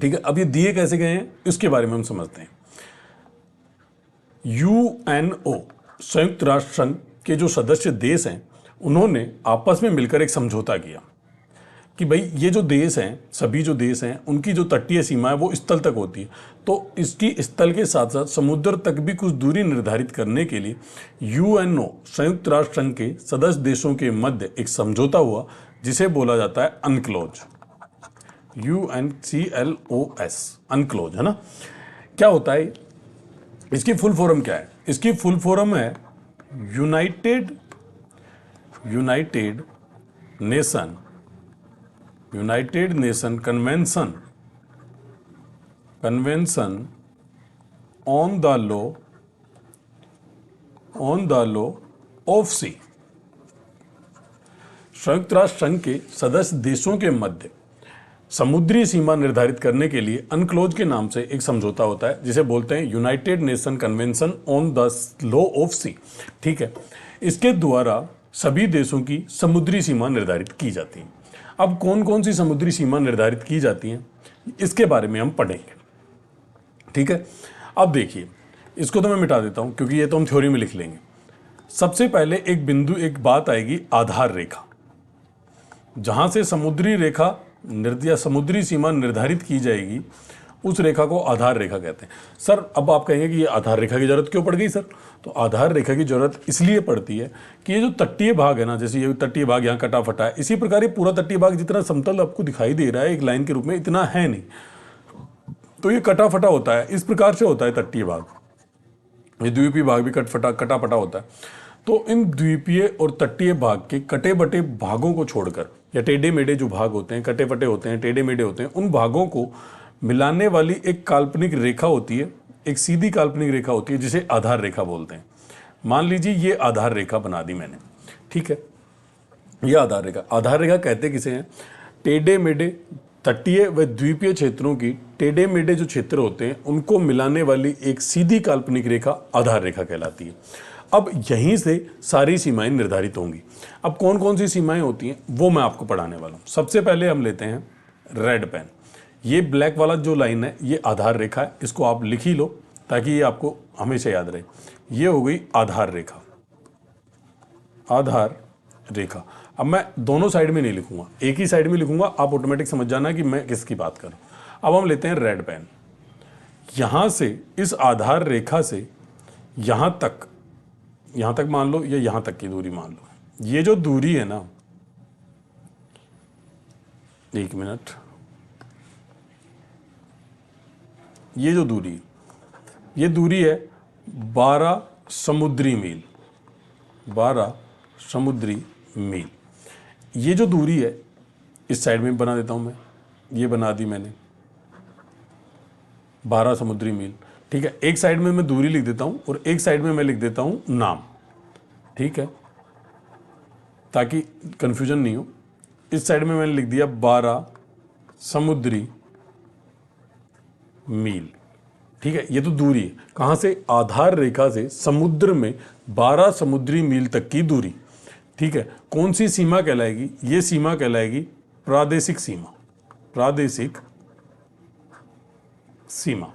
ठीक है, अब ये दिए कैसे गए हैं इसके बारे में हम समझते हैं। यूएनओ, संयुक्त राष्ट्र संघ के जो सदस्य देश हैं, उन्होंने आपस में मिलकर एक समझौता किया कि भाई ये जो देश हैं, सभी जो देश हैं, उनकी जो तटीय सीमा है वो स्थल तक होती है। तो इसकी स्थल के साथ साथ समुद्र तक भी कुछ दूरी निर्धारित करने के लिए यूएनओ, संयुक्त राष्ट्र संघ के सदस्य देशों के मध्य एक समझौता हुआ, जिसे बोला जाता है अनक्लोज। UNCLOS, अनक्लोज, है ना। क्या होता है इसकी फुल फॉर्म, क्या है इसकी फुल फॉर्म है united nation convention on the law of sea. संयुक्त राष्ट्र संघ के सदस्य देशों के मध्य समुद्री सीमा निर्धारित करने के लिए अनक्लोज के नाम से एक समझौता होता है, जिसे बोलते हैं united nation convention on the law of sea. ठीक है, इसके द्वारा सभी देशों की समुद्री सीमा निर्धारित की जाती है। अब कौन कौन सी समुद्री सीमा निर्धारित की जाती हैं इसके बारे में हम पढ़ेंगे। ठीक है, अब देखिए, इसको तो मैं मिटा देता हूं क्योंकि ये तो हम थ्योरी में लिख लेंगे। सबसे पहले एक बात आएगी, आधार रेखा। जहां से समुद्री सीमा निर्धारित की जाएगी, उस रेखा को आधार रेखा कहते हैं। सर अब आप कहेंगे कि ये आधार रेखा की जरूरत क्यों पड़ गई सर? तो आधार रेखा की जरूरत इसलिए पड़ती है कि ये जो तटीय भाग है ना, जैसे ये तटीय भाग यहाँ कटा फटा है, इसी प्रकार ये पूरा तटीय भाग जितना समतल आपको दिखाई दे रहा है एक लाइन के रूप में, इतना है नहीं, तो ये कटा फटा होता है। इस प्रकार से होता है तटीय भाग। ये द्वीपीय भाग भी कटा फटा होता है। तो इन द्वीपीय और तटीय भाग के कटे बटे भागों को छोड़कर, या टेढ़े मेढ़े जो भाग होते हैं, कटे फटे होते हैं, टेढ़े मेढ़े होते हैं, उन भागों को मिलाने वाली एक काल्पनिक रेखा होती है, एक सीधी काल्पनिक रेखा होती है, जिसे आधार रेखा बोलते हैं। मान लीजिए ये आधार रेखा बना दी मैंने, ठीक है, ये आधार रेखा कहते किसे हैं? टेढ़े मेढ़े तटीय व द्वीपीय क्षेत्रों की टेढ़े मेढ़े जो क्षेत्र होते हैं उनको मिलाने वाली एक सीधी काल्पनिक रेखा आधार रेखा कहलाती है। अब यहीं से सारी सीमाएं निर्धारित होंगी। अब कौन कौन सी सीमाएं होती हैं वो मैं आपको पढ़ाने वाला हूं। सबसे पहले हम लेते हैं रेड पेन। ये ब्लैक वाला जो लाइन है ये आधार रेखा है, इसको आप लिख ही लो ताकि ये आपको हमेशा याद रहे। ये हो गई आधार रेखा। अब मैं दोनों साइड में नहीं लिखूंगा, एक ही साइड में लिखूंगा, आप ऑटोमेटिक समझ जाना कि मैं किसकी बात कर रहा हूं। अब हम लेते हैं रेड पेन। यहां से इस आधार रेखा से यहां तक मान लो, या यहां तक की दूरी मान लो। ये जो दूरी है ना, एक मिनट, ये जो दूरी है 12 समुद्री मील। 12 समुद्री मील। ये जो दूरी है इस साइड में बना देता हूँ मैं, ये बना दी मैंने 12 समुद्री मील। ठीक है, एक साइड में मैं दूरी लिख देता हूँ और एक साइड में मैं लिख देता हूँ नाम। ठीक है, ताकि कंफ्यूजन नहीं हो। इस साइड में मैंने लिख दिया 12 समुद्री मील। ठीक है, ये तो दूरी है कहाँ से, आधार रेखा से समुद्र में 12 समुद्री मील तक की दूरी। ठीक है, कौन सी सीमा कहलाएगी, ये सीमा कहलाएगी प्रादेशिक सीमा। प्रादेशिक सीमा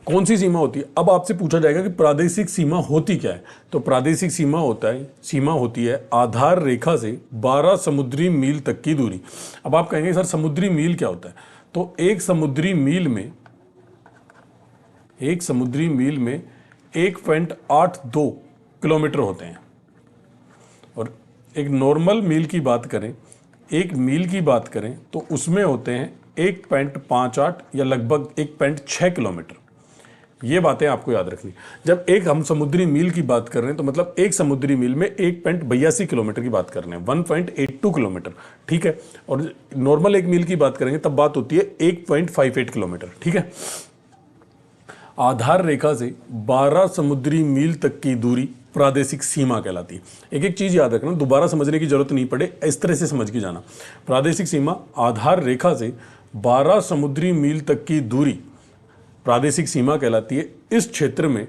कौन सी सीमा होती है, अब आपसे पूछा जाएगा कि प्रादेशिक सीमा होती क्या है। तो प्रादेशिक सीमा होती है आधार रेखा से 12 समुद्री मील तक की दूरी। अब आप कहेंगे सर समुद्री मील क्या होता है, तो एक समुद्री मील में 1.82 किलोमीटर होते हैं। और एक नॉर्मल मील की बात करें, एक मील की बात करें तो उसमें होते हैं 1.58 या लगभग 1.6 किलोमीटर। ये बातें आपको याद रखनी। जब एक हम समुद्री मील की बात कर रहे हैं तो मतलब एक समुद्री मील में 1.82 किलोमीटर की बात कर रहे हैं, 1.82 किलोमीटर। ठीक है, और नॉर्मल एक मील की बात करेंगे तब बात होती है 1.58 किलोमीटर। ठीक है, आधार रेखा से 12 समुद्री मील तक की दूरी प्रादेशिक सीमा कहलाती है। एक एक चीज याद रखना, दोबारा समझने की जरूरत नहीं पड़े, इस तरह से समझ के जाना। प्रादेशिक सीमा आधार रेखा से 12 समुद्री मील तक की दूरी प्रादेशिक सीमा कहलाती है। इस क्षेत्र में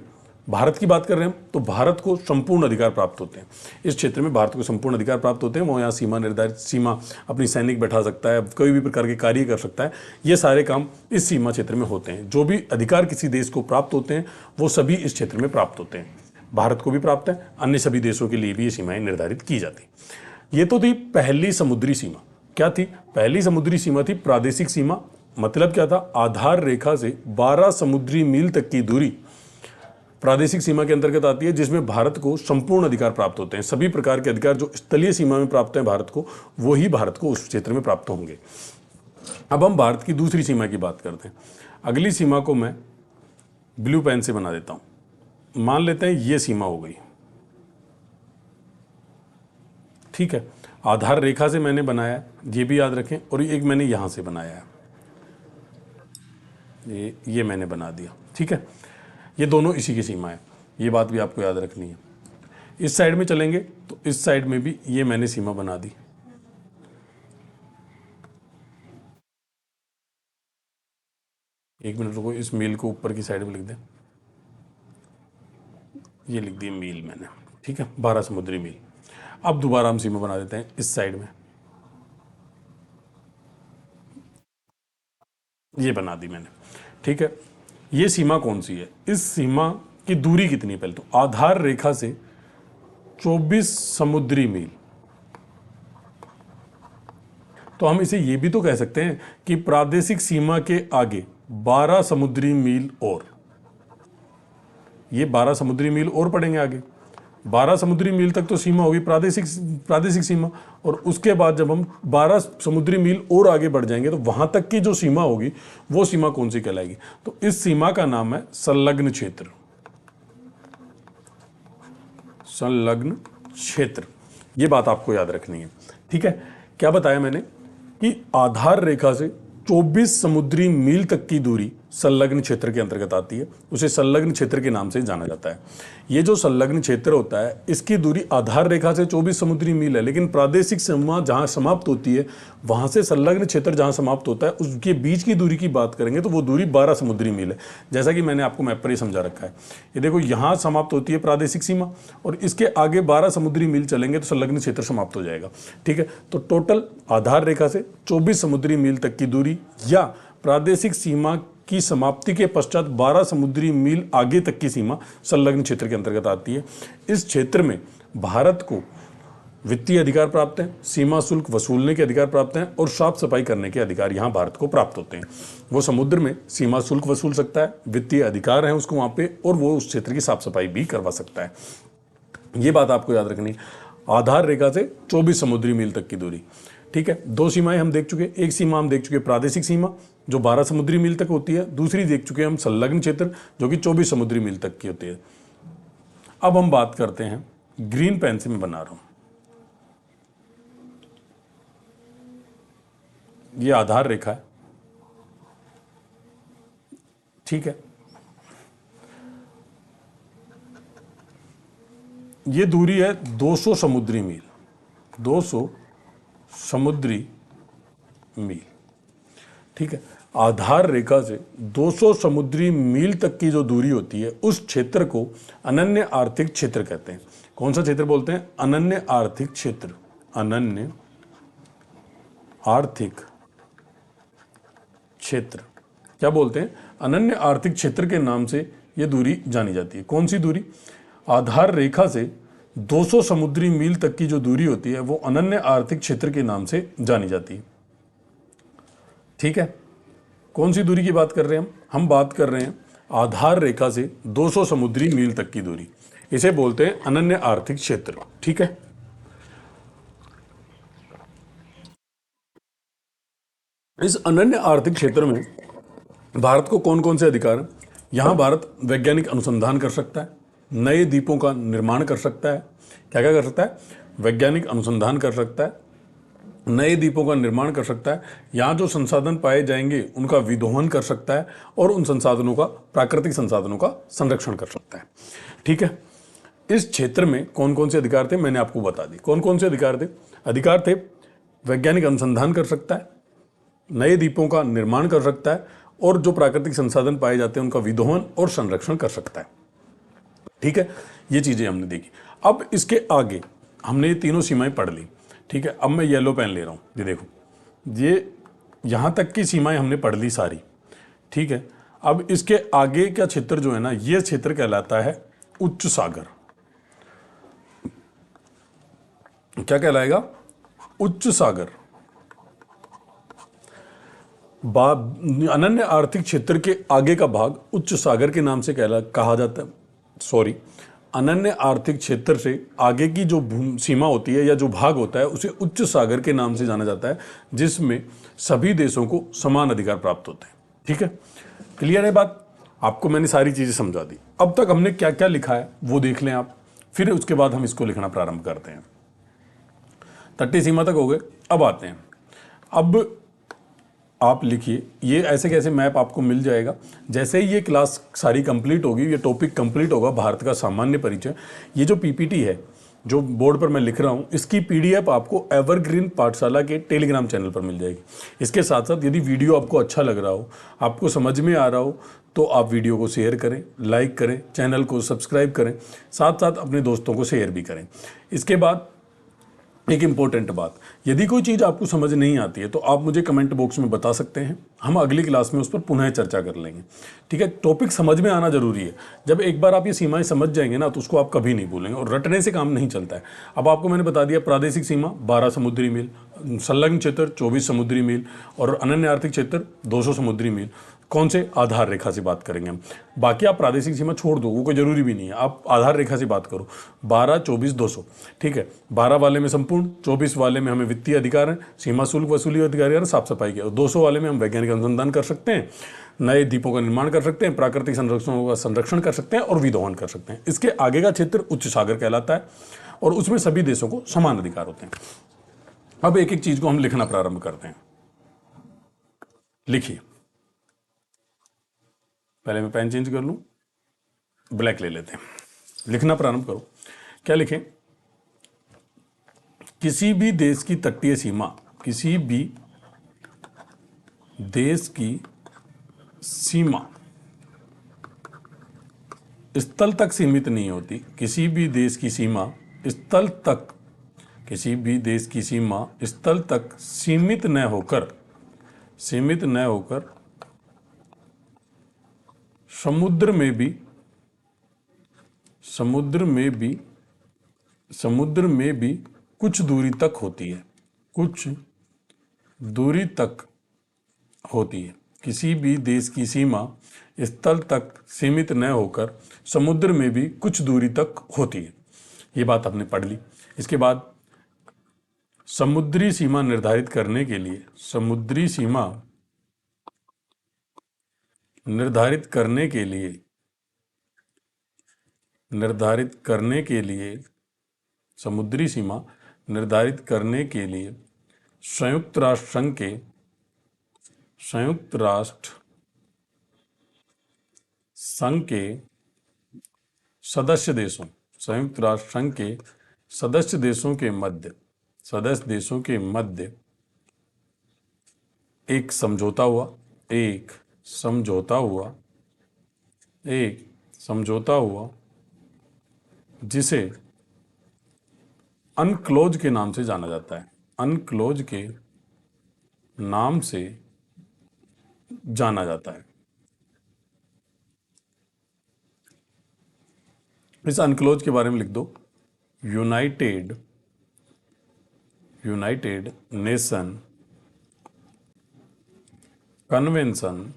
भारत की बात कर रहे हैं हम, तो भारत को संपूर्ण अधिकार प्राप्त होते हैं। इस क्षेत्र में भारत को संपूर्ण अधिकार प्राप्त होते हैं। वो यहाँ सीमा निर्धारित, सीमा अपनी सैनिक बैठा सकता है, कोई भी प्रकार के कार्य कर सकता है। ये सारे काम इस सीमा क्षेत्र में होते हैं। जो भी अधिकार किसी देश को प्राप्त होते हैं वो सभी इस क्षेत्र में प्राप्त होते हैं। भारत को भी प्राप्त है, अन्य सभी देशों के लिए भी ये सीमाएं निर्धारित की जाती। ये तो थी पहली समुद्री सीमा। क्या थी, पहली समुद्री सीमा थी प्रादेशिक सीमा। मतलब क्या था, आधार रेखा से 12 समुद्री मील तक की दूरी प्रादेशिक सीमा के अंतर्गत आती है, जिसमें भारत को संपूर्ण अधिकार प्राप्त होते हैं। सभी प्रकार के अधिकार जो स्थलीय सीमा में प्राप्त हैं भारत को, वो ही भारत को उस क्षेत्र में प्राप्त होंगे। अब हम भारत की दूसरी सीमा की बात करते हैं। अगली सीमा को मैं ब्लू पेन से बना देता हूं। मान लेते हैं ये सीमा हो गई। ठीक है, आधार रेखा से मैंने बनाया, ये भी याद रखें, और एक मैंने यहां से बनाया है, ये मैंने बना दिया। ठीक है, ये दोनों इसी की सीमा है, ये बात भी आपको याद रखनी है। इस साइड में चलेंगे तो इस साइड में भी ये मैंने सीमा बना दी। एक मिनट रुको, इस मील को ऊपर की साइड में लिख दें। ये लिख दी मील मैंने। ठीक है, 12 समुद्री मील। अब दोबारा हम सीमा बना देते हैं इस साइड में, ये बना दी मैंने। ठीक है, ये सीमा कौन सी है, इस सीमा की दूरी कितनी है, पहले तो आधार रेखा से 24 समुद्री मील। तो हम इसे ये भी तो कह सकते हैं कि प्रादेशिक सीमा के आगे 12 समुद्री मील और, ये 12 समुद्री मील और पड़ेंगे आगे। 12 समुद्री मील तक तो सीमा होगी प्रादेशिक सीमा, और उसके बाद जब हम 12 समुद्री मील और आगे बढ़ जाएंगे तो वहां तक की जो सीमा होगी वो सीमा कौन सी कहलाएगी, तो इस सीमा का नाम है संलग्न क्षेत्र। संलग्न क्षेत्र, ये बात आपको याद रखनी है। ठीक है, क्या बताया मैंने कि आधार रेखा से 24 समुद्री मील तक की दूरी संलग्न क्षेत्र के अंतर्गत आती है, उसे संलग्न क्षेत्र के नाम से जाना जाता है। ये जो संलग्न क्षेत्र होता है इसकी दूरी आधार रेखा से 24 समुद्री मील है, लेकिन प्रादेशिक सीमा जहां समाप्त होती है वहां से संलग्न क्षेत्र जहां समाप्त होता है उसके बीच की दूरी की बात करेंगे तो वो दूरी 12 समुद्री मील है। जैसा कि मैंने आपको मैप पर ही समझा रखा है। ये देखो, यहाँ समाप्त होती है प्रादेशिक सीमा और इसके आगे 12 समुद्री मील चलेंगे तो संलग्न क्षेत्र समाप्त हो जाएगा। ठीक है, तो टोटल आधार रेखा से 24 समुद्री मील तक की दूरी या प्रादेशिक सीमा की समाप्ति के पश्चात 12 समुद्री मील आगे तक की सीमा संलग्न क्षेत्र के अंतर्गत आती है। इस क्षेत्र में भारत को वित्तीय अधिकार प्राप्त हैं, सीमा शुल्क वसूलने के अधिकार प्राप्त हैं और साफ सफाई करने के अधिकार यहाँ भारत को प्राप्त होते हैं। वो समुद्र में सीमा शुल्क वसूल सकता है, वित्तीय अधिकार है उसको वहाँ पे, और वो उस क्षेत्र की साफ सफाई भी करवा सकता है। ये बात आपको याद रखनी। आधार रेखा से 24 समुद्री मील तक की दूरी। ठीक है, दो सीमाएं हम देख चुके। एक सीमा हम देख चुके प्रादेशिक सीमा जो 12 समुद्री मील तक होती है, दूसरी देख चुके हम संलग्न क्षेत्र जो कि 24 समुद्री मील तक की होती है। अब हम बात करते हैं, ग्रीन पेन से मैं बना रहा हूं, ये आधार रेखा है, ठीक है। ये दूरी है 200 समुद्री मील, 200 समुद्री मील, ठीक है। आधार रेखा से 200 समुद्री मील तक की जो दूरी होती है उस क्षेत्र को अनन्य आर्थिक क्षेत्र कहते हैं। कौन सा क्षेत्र बोलते हैं? अनन्य आर्थिक क्षेत्र। अनन्य आर्थिक क्षेत्र क्या बोलते हैं? अनन्य आर्थिक क्षेत्र के नाम से यह दूरी जानी जाती है। कौन सी दूरी? आधार रेखा से 200 समुद्री मील तक की जो दूरी होती है वो अनन्य आर्थिक क्षेत्र के नाम से जानी जाती है, ठीक है। कौन सी दूरी की बात कर रहे हैं हम बात कर रहे हैं आधार रेखा से 200 समुद्री मील तक की दूरी, इसे बोलते हैं अनन्य आर्थिक क्षेत्र, ठीक है। इस अनन्य आर्थिक क्षेत्र में भारत को कौन कौन से अधिकार हैं? यहां भारत वैज्ञानिक अनुसंधान कर सकता है, नए द्वीपों का निर्माण कर सकता है। क्या क्या कर सकता है? वैज्ञानिक अनुसंधान कर सकता है, नए द्वीपों का निर्माण कर सकता है, यहाँ जो संसाधन पाए जाएंगे उनका विदोहन कर सकता है और उन संसाधनों का, प्राकृतिक संसाधनों का संरक्षण कर सकता है, ठीक है। इस क्षेत्र में कौन कौन से अधिकार थे मैंने आपको बता दी। कौन कौन से अधिकार थे? अधिकार थे वैज्ञानिक अनुसंधान कर सकता है, नए द्वीपों का निर्माण कर सकता है और जो प्राकृतिक संसाधन पाए जाते हैं उनका विदोहन और संरक्षण कर सकता है, ठीक है। ये चीजें हमने देखी। अब इसके आगे हमने ये तीनों सीमाएं पढ़ ली, ठीक है। अब मैं येलो पेन ले रहा हूं, ये देखो, ये यहां तक की सीमाएं हमने पढ़ ली सारी, ठीक है। अब इसके आगे का क्षेत्र जो है ना, ये क्षेत्र कहलाता है उच्च सागर। क्या कहलाएगा? उच्च सागर। अनन्य आर्थिक क्षेत्र के आगे का भाग उच्च सागर के नाम से कहा जाता है। सॉरी, अनन्य आर्थिक क्षेत्र से आगे की जो सीमा होती है या जो भाग होता है उसे उच्च सागर के नाम से जाना जाता है, जिसमें सभी देशों को समान अधिकार प्राप्त होते हैं, ठीक है। क्लियर है बात? आपको मैंने सारी चीजें समझा दी। अब तक हमने क्या क्या लिखा है वो देख लें आप, फिर उसके बाद हम इसको लिखना प्रारंभ करते हैं। तटीय सीमा तक हो गए। अब आते हैं, अब आप लिखिए, ये ऐसे कैसे मैप आपको मिल जाएगा जैसे ही ये क्लास सारी कंप्लीट होगी, ये टॉपिक कंप्लीट होगा, भारत का सामान्य परिचय। ये जो पीपीटी है जो बोर्ड पर मैं लिख रहा हूँ, इसकी पीडीएफ आपको एवरग्रीन पाठशाला के टेलीग्राम चैनल पर मिल जाएगी। इसके साथ साथ यदि वीडियो आपको अच्छा लग रहा हो, आपको समझ में आ रहा हो, तो आप वीडियो को शेयर करें, लाइक करें, चैनल को सब्सक्राइब करें, साथ साथ अपने दोस्तों को शेयर भी करें। इसके बाद एक इंपॉर्टेंट बात, यदि कोई चीज़ आपको समझ नहीं आती है तो आप मुझे कमेंट बॉक्स में बता सकते हैं, हम अगली क्लास में उस पर पुनः चर्चा कर लेंगे, ठीक है। टॉपिक समझ में आना जरूरी है। जब एक बार आप ये सीमाएं समझ जाएंगे ना तो उसको आप कभी नहीं भूलेंगे, और रटने से काम नहीं चलता है। अब आपको मैंने बता दिया, प्रादेशिक सीमा 12 समुद्री मील, संलग्न क्षेत्र 24 समुद्री मील और अनन्य आर्थिक क्षेत्र 200 समुद्री मील। कौन से? आधार रेखा से बात करेंगे हम। बाकी आप प्रादेशिक सीमा छोड़ दो, वो कोई जरूरी भी नहीं है, आप आधार रेखा से बात करो। 12, 24, 200, ठीक है। 12 वाले में संपूर्ण, 24 वाले में हमें वित्तीय अधिकार है, सीमा शुल्क वसूली अधिकार है, साफ सफाई के, और 200 वाले में हम वैज्ञानिक अनुसंधान कर सकते हैं, नए द्वीपों का निर्माण कर सकते हैं, प्राकृतिक संरक्षणों का संरक्षण कर सकते हैं और विदोहन कर सकते हैं। इसके आगे का क्षेत्र उच्च सागर कहलाता है और उसमें सभी देशों को समान अधिकार होते हैं। अब एक एक चीज को हम लिखना प्रारंभ करते हैं। लिखिए, पहले मैं पेन चेंज कर लूं, ब्लैक ले लेते हैं। लिखना प्रारंभ करो। क्या लिखें? किसी भी देश की तटीय सीमा, किसी भी देश की सीमा स्थल तक सीमित नहीं होती। किसी भी देश की सीमा स्थल तक, किसी भी देश की सीमा स्थल तक सीमित न होकर समुद्र में भी कुछ दूरी तक होती है, कुछ दूरी तक होती है। किसी भी देश की सीमा स्थल तक सीमित न होकर समुद्र में भी कुछ दूरी तक होती है। ये बात आपने पढ़ ली। इसके बाद समुद्री सीमा निर्धारित करने के लिए, समुद्री सीमा निर्धारित करने के लिए निर्धारित करने के लिए, समुद्री सीमा निर्धारित करने के लिए संयुक्त राष्ट्र संघ के, संयुक्त राष्ट्र संघ के सदस्य देशों, संयुक्त राष्ट्र संघ के सदस्य देशों के मध्य, सदस्य देशों के मध्य एक समझौता हुआ, एक समझौता हुआ, एक समझौता हुआ जिसे अनक्लोज के नाम से जाना जाता है, अनक्लोज के नाम से जाना जाता है। इस अनक्लोज के बारे में लिख दो, united nation convention,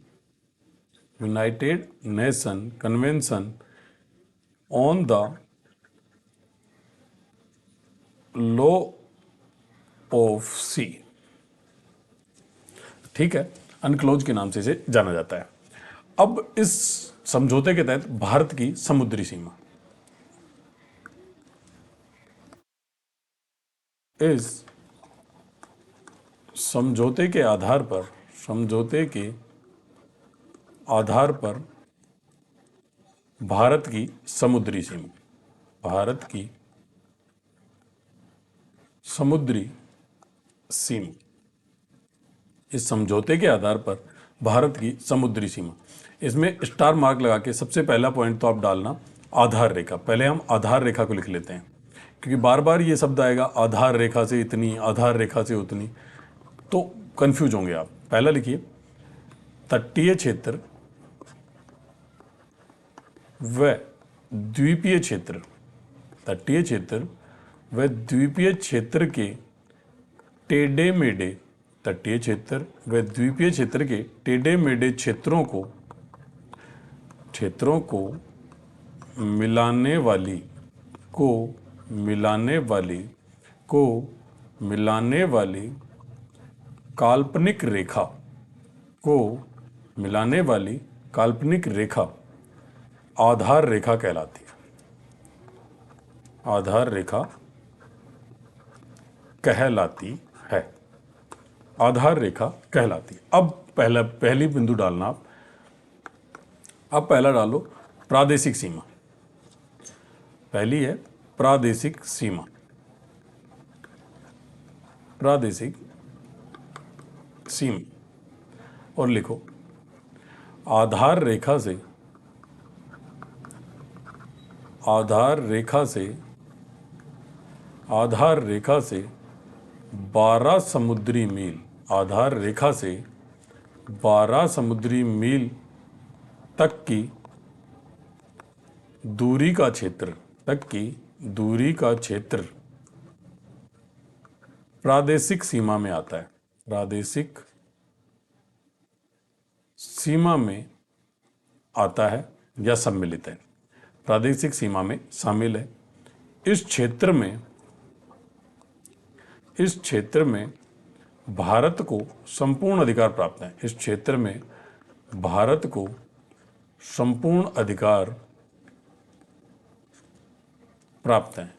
united nation convention on the law of sea. ठीक है, अनक्लोज के नाम से इसे जाना जाता है। अब इस समझौते के तहत भारत की समुद्री सीमा, इस समझौते के आधार पर, समझौते के आधार पर भारत की समुद्री सीमा, भारत की समुद्री सीमा, इस समझौते के आधार पर भारत की समुद्री सीमा, इसमें स्टार मार्क लगा के सबसे पहला पॉइंट तो आप डालना आधार रेखा। पहले हम आधार रेखा को लिख लेते हैं, क्योंकि बार बार ये शब्द आएगा आधार रेखा से इतनी, आधार रेखा से उतनी, तो कंफ्यूज होंगे आप। पहला लिखिए तटीय क्षेत्र व द्वीपीय क्षेत्र, तटीय क्षेत्र व द्वीपीय क्षेत्र के टेढ़े मेढ़े, तटीय क्षेत्र व द्वीपीय क्षेत्र के टेढ़े मेढ़े क्षेत्रों को मिलाने वाली, को मिलाने वाली, को मिलाने वाली काल्पनिक रेखा, को मिलाने वाली काल्पनिक रेखा आधार रेखा कहलाती है, आधार रेखा कहलाती है, आधार रेखा कहलाती है। अब पहली बिंदु डालना आप। अब पहला डालो प्रादेशिक सीमा, पहली है प्रादेशिक सीमा, प्रादेशिक सीमा, और लिखो आधार रेखा से, आधार रेखा से, आधार रेखा से 12 समुद्री मील, आधार रेखा से 12 समुद्री मील तक की दूरी का क्षेत्र, तक की दूरी का क्षेत्र प्रादेशिक सीमा में आता है, प्रादेशिक सीमा में आता है या सम्मिलित है, प्रादेशिक सीमा में शामिल है। इस क्षेत्र में, इस क्षेत्र में भारत को संपूर्ण अधिकार प्राप्त है, इस क्षेत्र में भारत को संपूर्ण अधिकार प्राप्त है।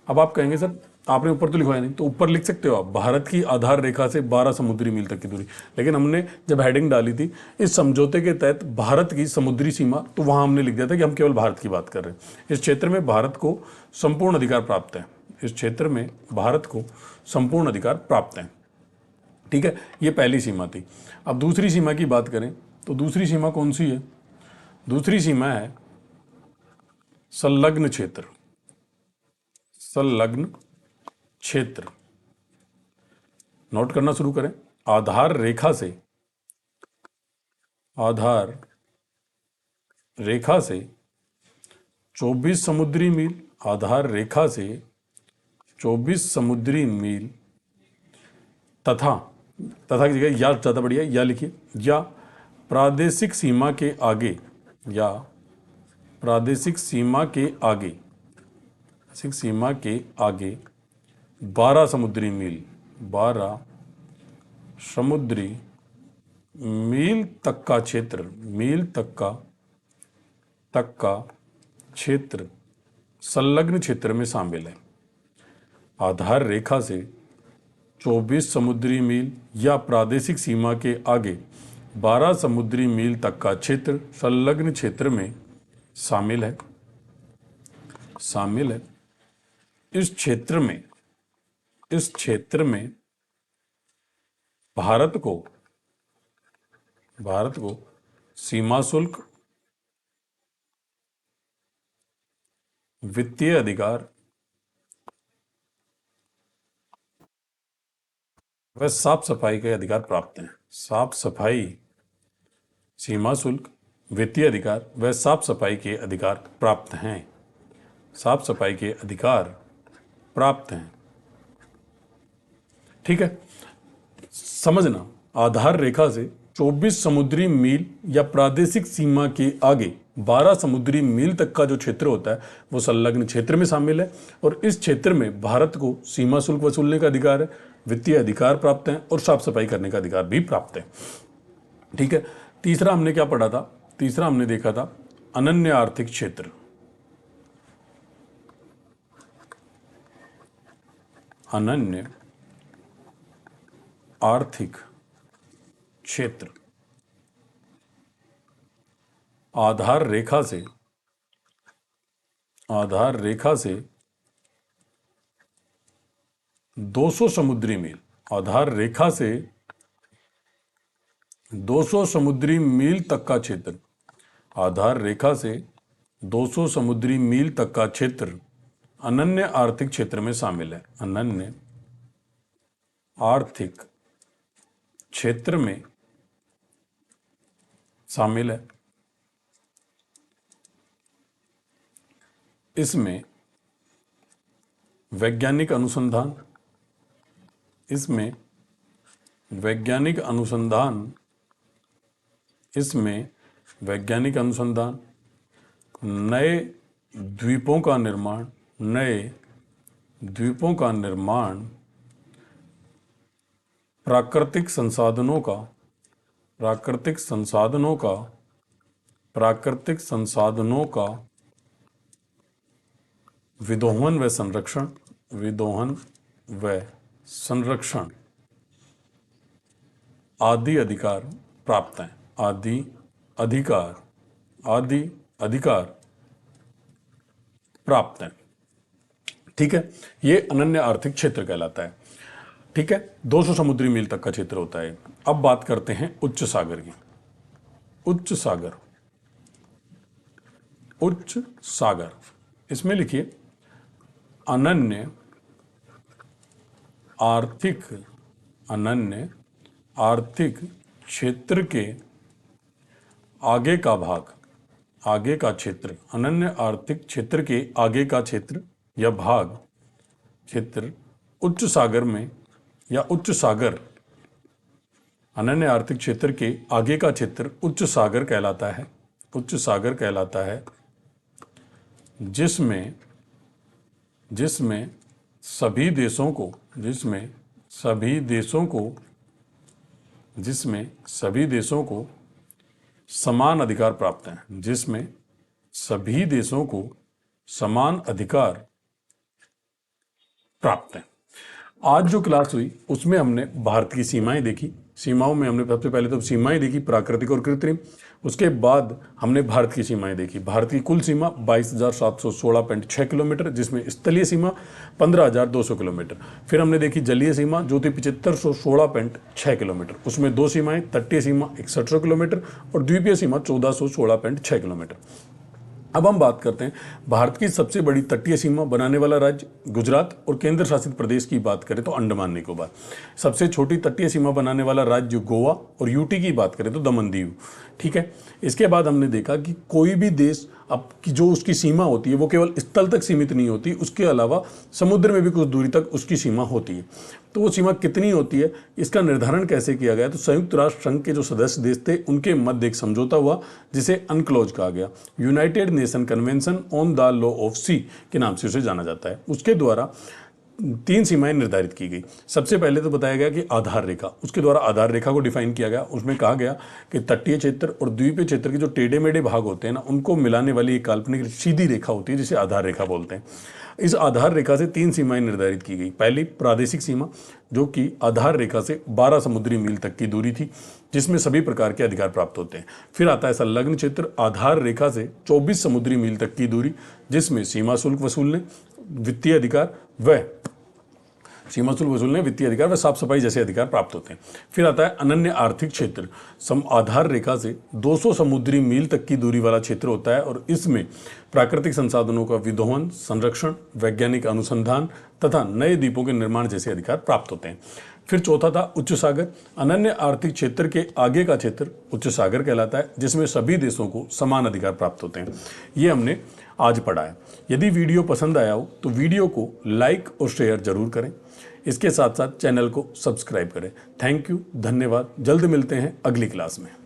अब आप कहेंगे सर आपने ऊपर तो लिखवाया नहीं, तो ऊपर लिख सकते हो आप भारत की आधार रेखा से 12 समुद्री मील तक की दूरी, लेकिन हमने जब हेडिंग डाली थी इस समझौते के तहत भारत की समुद्री सीमा, तो वहां हमने लिख दिया था कि हम केवल भारत की बात कर रहे हैं। इस क्षेत्र में भारत को संपूर्ण अधिकार प्राप्त है, इस क्षेत्र में भारत को संपूर्ण अधिकार प्राप्त है। ठीक है, ये पहली सीमा थी। अब दूसरी सीमा की बात करें तो दूसरी सीमा कौन सी है? दूसरी सीमा है संलग्न क्षेत्र, संलग्न क्षेत्र। नोट करना शुरू करें। आधार रेखा से, आधार रेखा से 24 समुद्री मील, आधार रेखा से 24 समुद्री मील तथा, तथा की जगह या ज्यादा बढ़िया, या लिखिए, या प्रादेशिक सीमा के आगे, या प्रादेशिक सीमा के आगे, प्रादेशिक सीमा के आगे 12 समुद्री मील, 12 समुद्री मील तक का क्षेत्र, मील तक का क्षेत्र संलग्न क्षेत्र में शामिल है। आधार रेखा से 24 समुद्री मील या प्रादेशिक सीमा के आगे 12 समुद्री मील तक का क्षेत्र संलग्न क्षेत्र में शामिल है। इस क्षेत्र में भारत को सीमा शुल्क, वित्तीय अधिकार व साफ सफाई के अधिकार प्राप्त हैं। सीमा शुल्क, वित्तीय अधिकार व साफ सफाई के अधिकार प्राप्त हैं। ठीक है, समझना, आधार रेखा से 24 समुद्री मील या प्रादेशिक सीमा के आगे 12 समुद्री मील तक का जो क्षेत्र होता है वो संलग्न क्षेत्र में शामिल है, और इस क्षेत्र में भारत को सीमा शुल्क वसूलने का अधिकार है, वित्तीय अधिकार प्राप्त हैं और साफ सफाई करने का अधिकार भी प्राप्त है। ठीक है, तीसरा हमने क्या पढ़ा था? तीसरा हमने देखा था अनन्य आर्थिक क्षेत्र। अनन्य आर्थिक क्षेत्र आधार रेखा से 200 समुद्री मील, आधार रेखा से 200 समुद्री मील तक का क्षेत्र, आधार रेखा से 200 समुद्री मील तक का क्षेत्र अनन्य आर्थिक क्षेत्र में शामिल है। अनन्य आर्थिक क्षेत्र में शामिल है। इसमें वैज्ञानिक अनुसंधान, नए द्वीपों का निर्माण, प्राकृतिक संसाधनों का विदोहन व संरक्षण आदि अधिकार प्राप्त हैं। आदि अधिकार प्राप्त हैं। ठीक है, ये अनन्य आर्थिक क्षेत्र कहलाता है। ठीक है, 200 समुद्री मील तक का क्षेत्र होता है। अब बात करते हैं उच्च सागर की। उच्च सागर, इसमें लिखिए अनन्य आर्थिक क्षेत्र के आगे का भाग, आगे का क्षेत्र, अनन्य आर्थिक क्षेत्र के आगे का क्षेत्र या भाग, क्षेत्र उच्च सागर में या उच्च सागर, अनन्य आर्थिक क्षेत्र के आगे का क्षेत्र उच्च सागर कहलाता है। उच्च सागर कहलाता है, जिसमें सभी देशों को समान अधिकार प्राप्त हैं। जिसमें सभी देशों को समान अधिकार प्राप्त हैं। आज जो क्लास हुई उसमें हमने भारत की सीमाएं देखी। सीमाओं में हमने सबसे पहले तो सीमाएं देखी, प्राकृतिक और कृत्रिम। उसके बाद हमने भारत की सीमाएं देखी। भारत की कुल सीमा 22,716.6 किलोमीटर, जिसमें स्थलीय सीमा 15,200 किलोमीटर। फिर हमने देखी जलीय सीमा जो थी 7516.6 किलोमीटर। उसमें दो सीमाएं, तटीय सीमा 6100 किलोमीटर और द्वीपीय सीमा 1416.6 किलोमीटर। अब हम बात करते हैं भारत की सबसे बड़ी तटीय सीमा बनाने वाला राज्य गुजरात, और केंद्र शासित प्रदेश की बात करें तो अंडमान निकोबार। सबसे छोटी तटीय सीमा बनाने वाला राज्य गोवा, और यूटी की बात करें तो दमन दीव। ठीक है, इसके बाद हमने देखा कि कोई भी देश अब की जो उसकी सीमा होती है वो केवल स्थल तक सीमित नहीं होती, उसके अलावा समुद्र में भी कुछ दूरी तक उसकी सीमा होती है। तो वो सीमा कितनी होती है, इसका निर्धारण कैसे किया गया? तो संयुक्त राष्ट्र संघ के जो सदस्य देश थे उनके मध्य एक समझौता हुआ जिसे अनक्लोज कहा गया। United nation convention on the law of sea के नाम से उसे जाना जाता है। उसके द्वारा तीन सीमाएं निर्धारित की गई। सबसे पहले तो बताया गया कि आधार रेखा, उसके द्वारा आधार रेखा को डिफाइन किया गया। उसमें कहा गया कि तटीय क्षेत्र और द्वीपीय क्षेत्र के जो टेढ़े मेढ़े भाग होते हैं ना, उनको मिलाने वाली एक काल्पनिक सीधी रेखा होती है जिसे आधार रेखा बोलते हैं। इस आधार रेखा से तीन सीमाएं निर्धारित की गई। पहली प्रादेशिक सीमा, जो कि आधार रेखा से 12 समुद्री मील तक की दूरी थी, जिसमें सभी प्रकार के अधिकार प्राप्त होते हैं। फिर आता है संलग्न क्षेत्र, आधार रेखा से 24 समुद्री मील तक की दूरी, जिसमें सीमा शुल्क वसूलने, वित्तीय अधिकार व साफ सफाई जैसे अधिकार प्राप्त होते हैं। फिर आता है अनन्य आर्थिक क्षेत्र, आधार रेखा से 200 समुद्री मील तक की दूरी वाला क्षेत्र होता है और इसमें प्राकृतिक संसाधनों का विदोहन, संरक्षण, वैज्ञानिक अनुसंधान तथा नए द्वीपों के निर्माण जैसे अधिकार प्राप्त होते हैं। फिर चौथा था उच्च सागर। अनन्य आर्थिक क्षेत्र के आगे का क्षेत्र उच्च सागर कहलाता है, जिसमें सभी देशों को समान अधिकार प्राप्त होते हैं। ये हमने आज पढ़ा है। यदि वीडियो पसंद आया हो तो वीडियो को लाइक और शेयर जरूर करें। इसके साथ साथ चैनल को सब्सक्राइब करें। थैंक यू, धन्यवाद। जल्द मिलते हैं अगली क्लास में।